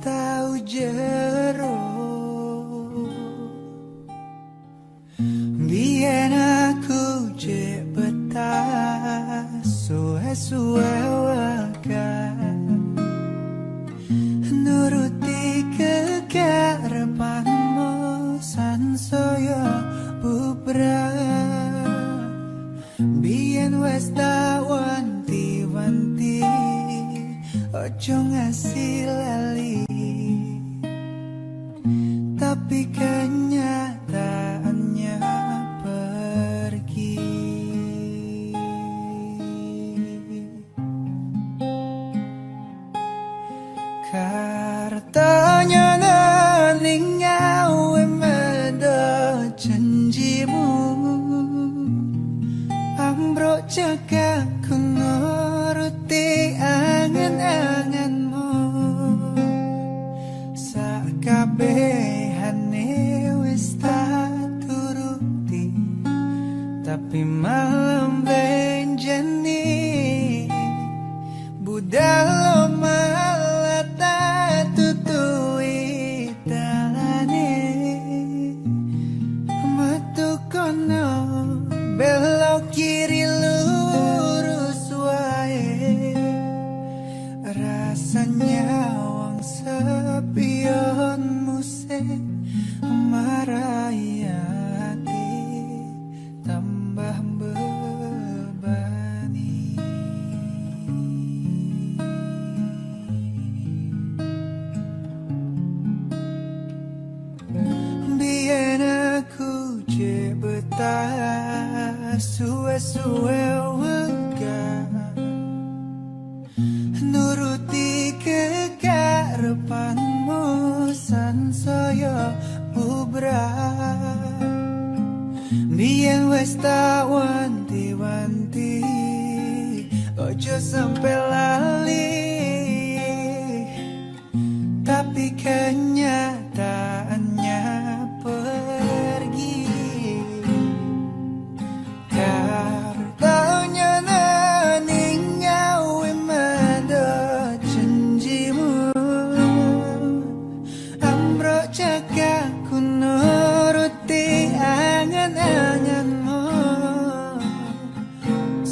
tau jero. Biyen aku jek betah suwe-suwe wakan nuruti kekarepanmu sansaya bubrah. Biyen wis tak wanti-wanti ojo ngasih lali, tapi kenyataannya pergi. Kartanya naning ngawe medo janjimu, ambruk cekakku nuruti angan-anganmu. Sakabehane wis tak turuti, tapi malam benjani budal malah tak tutui dalane. Metu kono belok kiri lurus wae, rasanya wong sepion muse Ojo sampai lali, tapi kenyataannya pergi. Kartanya naning ngawe madot janjimu, amro jaga ku nuruti angan-anganmu.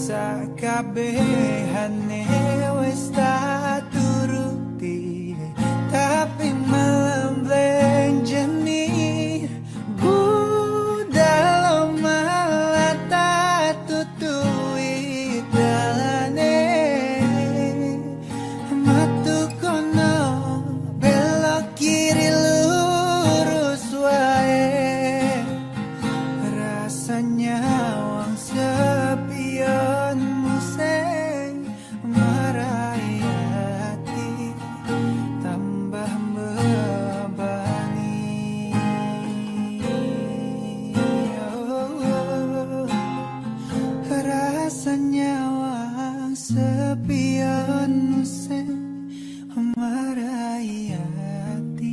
Sakabehane wis tak turuti, tapi malam blenjeni budal malah tak tutui dalane. Matu kono belok kiri lurus wae, rasanya wang sepionmu sing marai hati, tambah membebani. Rasanya wang sepionmu sing marai hati,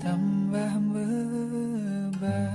tambah membebani.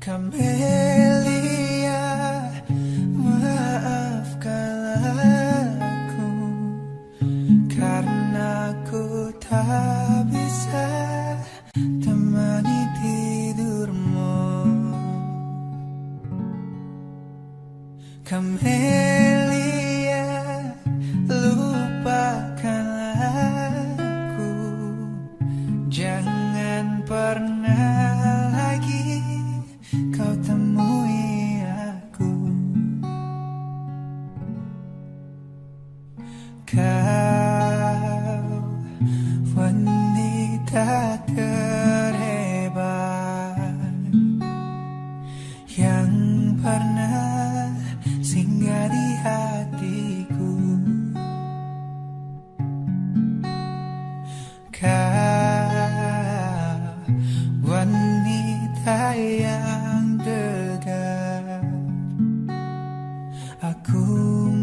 Camelia, maafkanlah aku karena ku tak bisa temani tidurmu. Camelia, lupakanlah aku, jangan pernah lagi kau temui aku. Kau wanita terhebat yang pernah singgah di hatiku. Kau wanita yang tegar, aku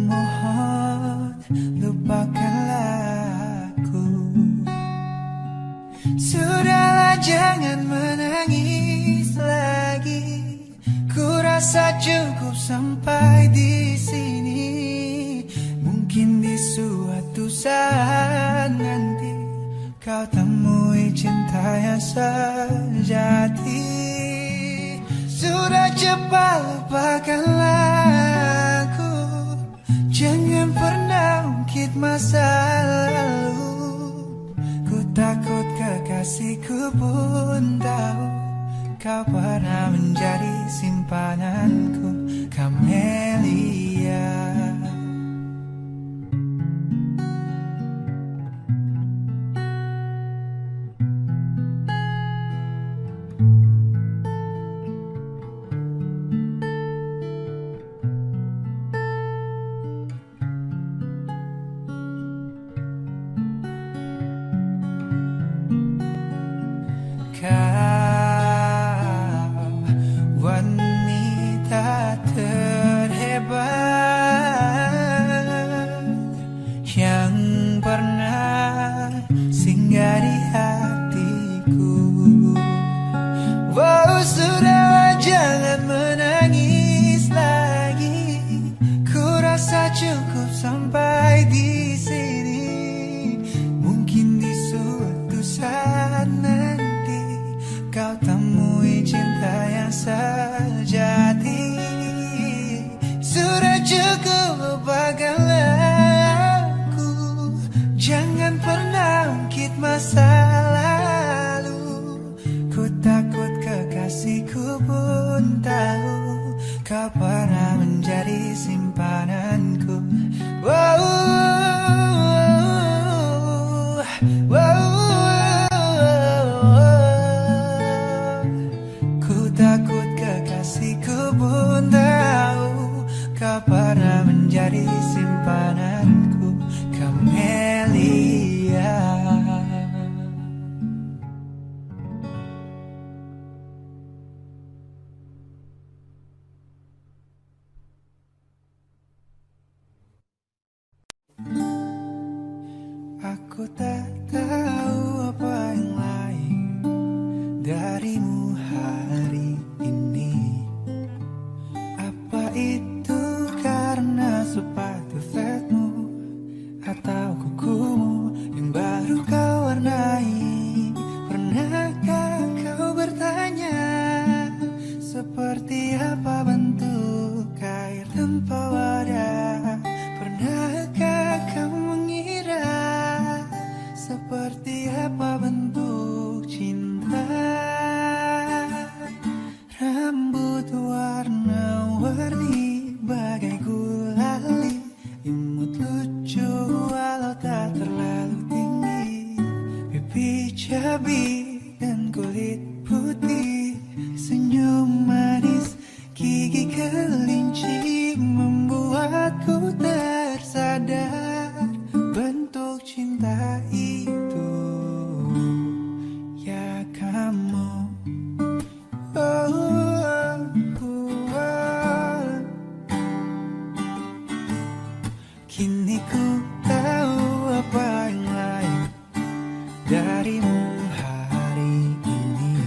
mohon lupakanlah aku. Sudahlah, jangan menangis lagi, ku rasa cukup sampai di sini. Mungkin di suatu saat nanti kau temui cinta yang sejati. Sudah, cepat lupakanlah aku, jangan pernah ungkit masa lalu. Ku takut kekasihku pun tahu kau pernah menjadi simpananku, Camelia. Kau wanita terhebat yang pernah singgah di hatiku. Wow, sudahlah, jangan menangis lagi, ku rasa cukup sampai di sini. Mungkin di suatu saat nanti kau temui cinta yang sejati. Sudah, cukup lupakanlah aku, jangan pernah masa lalu. Ku takut kekasihku pun tahu kau pernah menjadi simpananku. Wow, wow, ku takut kekasihku pun tahu kau pernah menjadi simpananku, Camelia. Aku tak tahu apa yang lain darimu hari ini. Apa itu karena sepatu flatmu atau kukumu yang baru kau warnai? Pernahkah kau bertanya seperti apa bentuk air tanpa wadah? Pernahkah kau mengira seperti apa bentuk cinta? Rambut warna-warni bagai gulali, imut lucu walau tak terlalu tinggi, pipi cabi dan kulit putih, senyum manis, gigi kelinci membuatku tersadar bentuk cinta itu, ya kamu. Oh, oh, oh. Kini ku tahu apa yang lain darimu hari ini.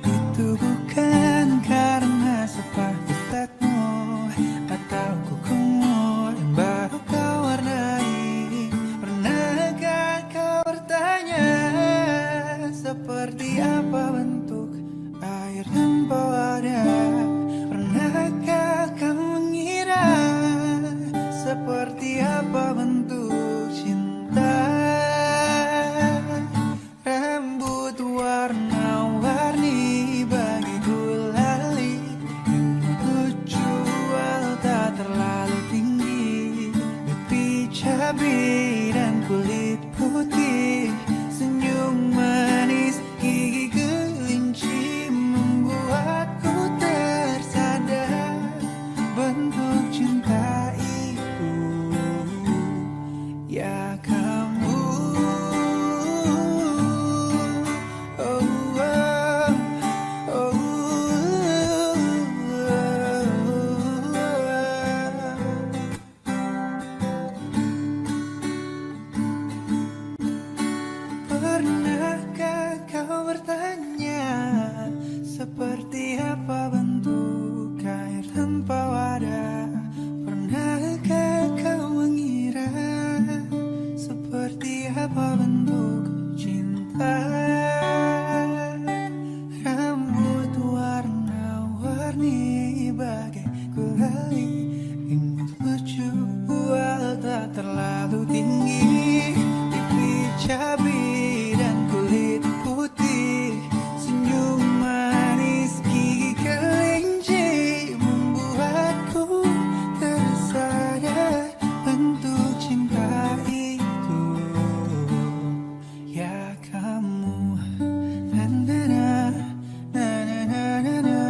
Itu bukan karena sepatu flatmu atau kukumu yang baru kau warnai. Pernahkah kau bertanya seperti apa bentuk air tanpa wadah? Pernahkah kau mengira seperti apa bentuk cinta? Rambut warna-warni bagai gulali, imut lucu walau tak terlalu tinggi, pipi cabi dan kulit putih, senyum manis, gigi kelinci membuatku tersadar bentuk cinta itu, ya kamu. Oh, oh, oh, Pernahkah kau bertanya seperti apa bentuk air tanpa wadah? Pernahkah kau mengira seperti apa bentuk cinta? Rambut warna-warni bagai gulali, imut lucu walau tak terlalu tinggi, pipi cabi dan kulit putih, senyum manis, gigi kelinci membuatku tersadar bentuk cinta itu, ya kamu. Na na na na na na na,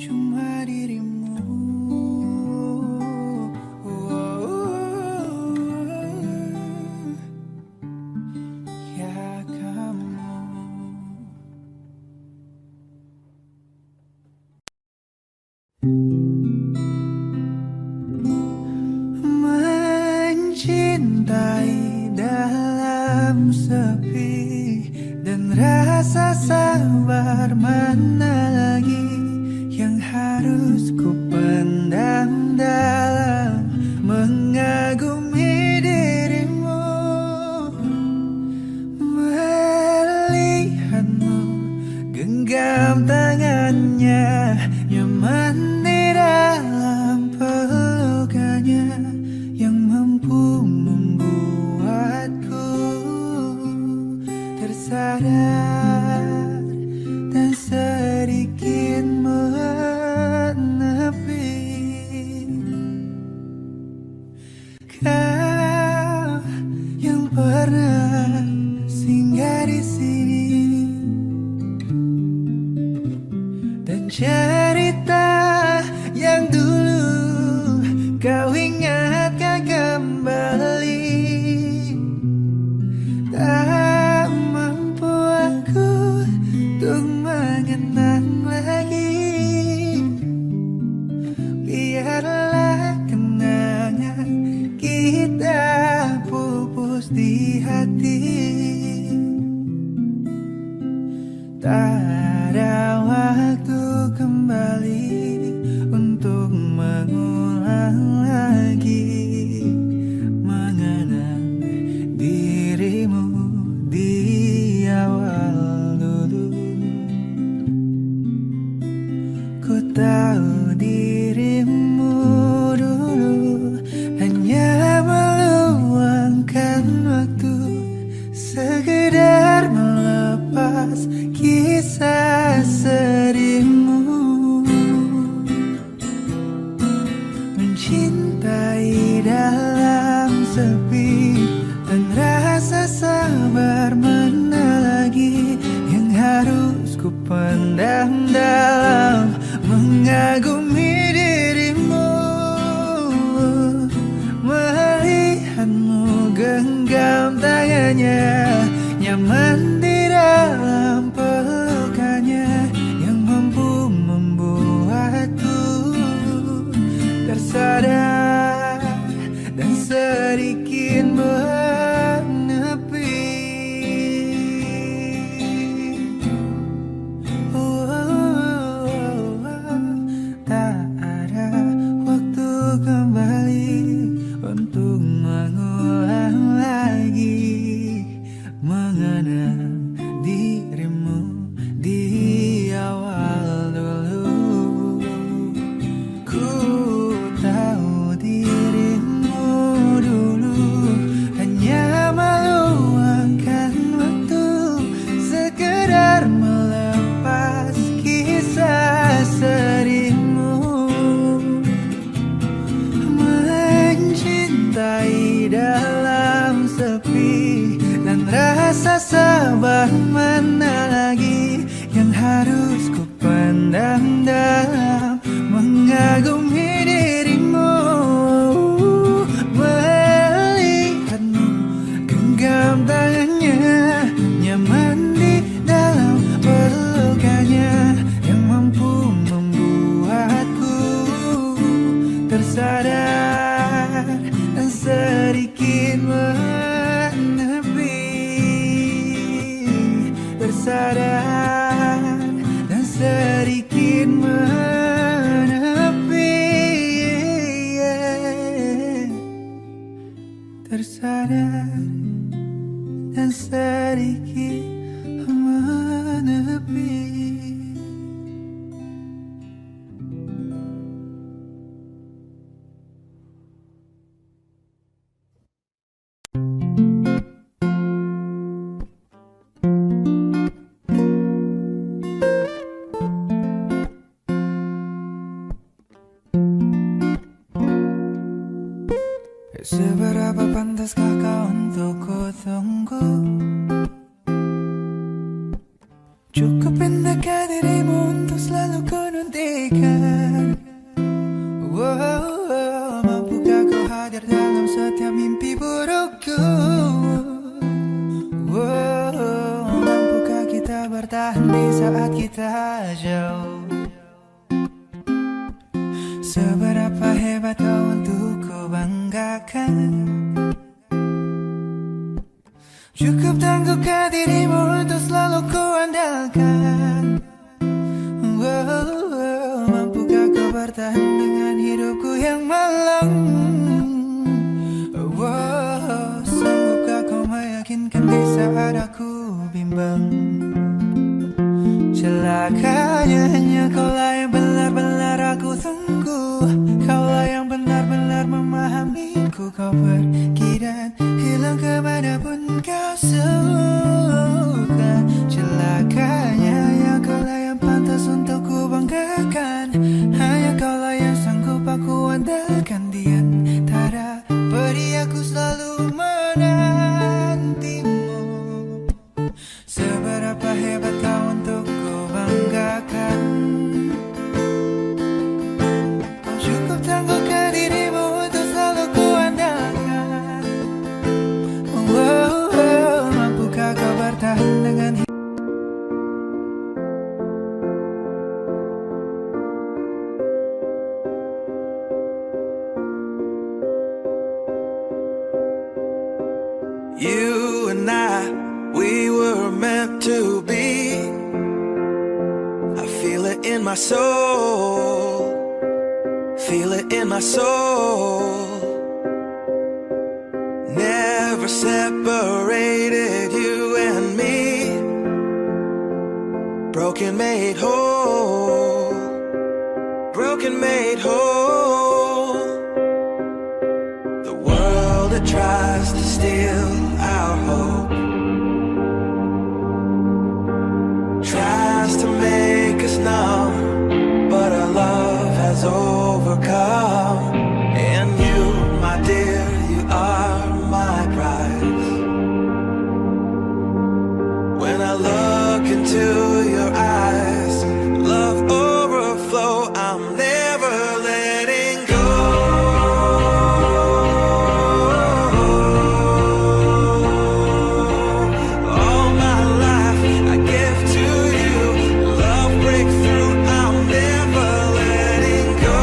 cuma dirimu. Ya kamu. Mencintai dalam sepi dan rasa sabar mana lagi yang harus ku pendam dalam mengagumi dirimu. Melihatmu genggam tangannya, nyaman di dalam pelukannya yang mampu membuat kau yang pernah singgah di sini, dan cerita yang dulu kau ingatkan kembali. Tak mampu aku untuk mengenang lagi. Biarlah kenangan kita pupus di hati. Tak ada waktu kembali untuk mengulang lagi mengenang dirimu di awal dulu. Ku tahu dirimu dulu hanya meluangkan waktu, sekedar melepas kisah sedihmu. Mencintai dalam sepi, dan rasa sabar mana lagi yang harus ku pendam dalam mengagumi dirimu. Melihatmu genggam tangannya, nyaman di dalam pelukannya, yang mampu membuatku tersadar dan sedikit menepi. Tak ada waktu kembali untuk mengulang lagi mengenang dirimu di awal dulu. Ku tahu dirimu dulu hanya meluangkan waktu, sekedar melepas kisah sedihmu. Mencintai dalam sepi, dan rasa sabar mana lagi yang harus ku pendam dalam mengagumi dirimu. Melihatmu genggam tangannya, nyaman di dalam pelukannya, yang mampu membuatku tersadar dan sedikit menepi. Tersadar dan sedikit menepi. Tersadar dan sedikit menepi. Seberapa pantaskah kau untuk ku tunggu? Cukup pindakkah dirimu untuk selalu ku nantikan? Mampukah kau hadir dalam setiap mimpi burukku? Mampukah kita bertahan di saat kita jauh? Seberapa hebat kau untuk ku banggakan? Cukup tangguhkah dirimu untuk selalu ku andalkan? Mampukah kau bertahan dengan hidupku yang malang? Sanggupkah kau meyakinkan di saat aku bimbang? Celakanya hanya kaulah yang benar-benar aku tunggu. Kaulah yang benar-benar memahamiku. Kau pergi dan hilang kemanapun kau suka. Celakanya ya kaulah yang pantas untuk ku banggakan. Hanya kaulah yang sanggup aku andalkan di antara peri You and I, we were meant to be. I feel it in my soul, feel it in my soul. Never separated, you and me. Broken made whole, broken made whole. The world that tries to steal our hope tries to make us numb, but our love has overcome. And you, my dear, you are my prize. When I look into your eyes, love overflow, I'm never letting go. All my life I give to you, love breakthrough, I'm never letting go.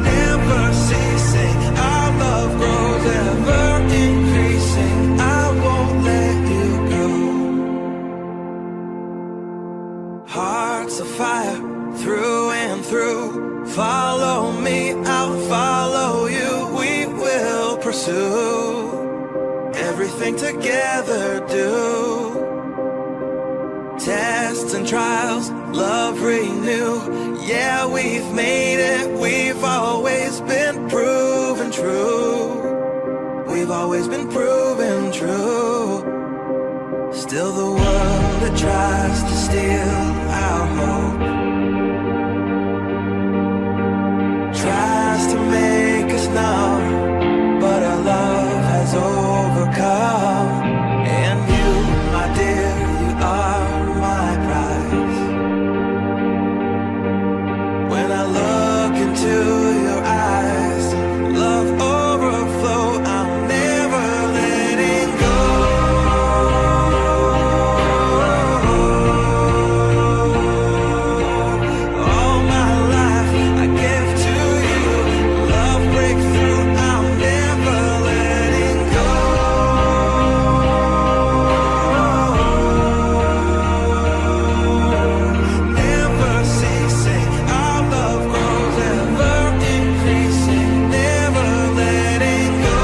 Never ceasing, our love grows ever increasing. I won't let you go. Hearts of fire through and through. Follow me, I'll follow you. We will pursue everything together. Do tests and trials, love renew. Yeah, we've made it. We've always been proven true. We've always been proven true. Still the world that tries to steal our hope tries to make us numb, but our love has overcome. And you, my dear, you are my prize. When I look into your eyes, love overflow, I'm never letting go. All my life I give to you, love breakthrough, I'm never letting go. Never ceasing, our love grows ever increasing, never letting go.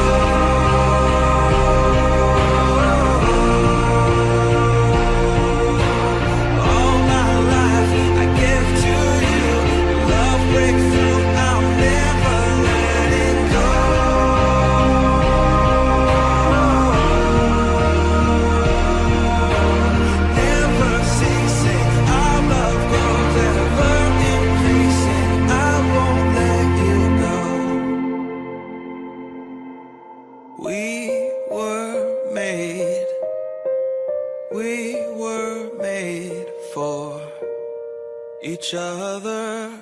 All my life I give to you, love breakthrough, I'm never letting go. Never ceasing, our love grows ever increasing. I won't let you go. We were made for each other.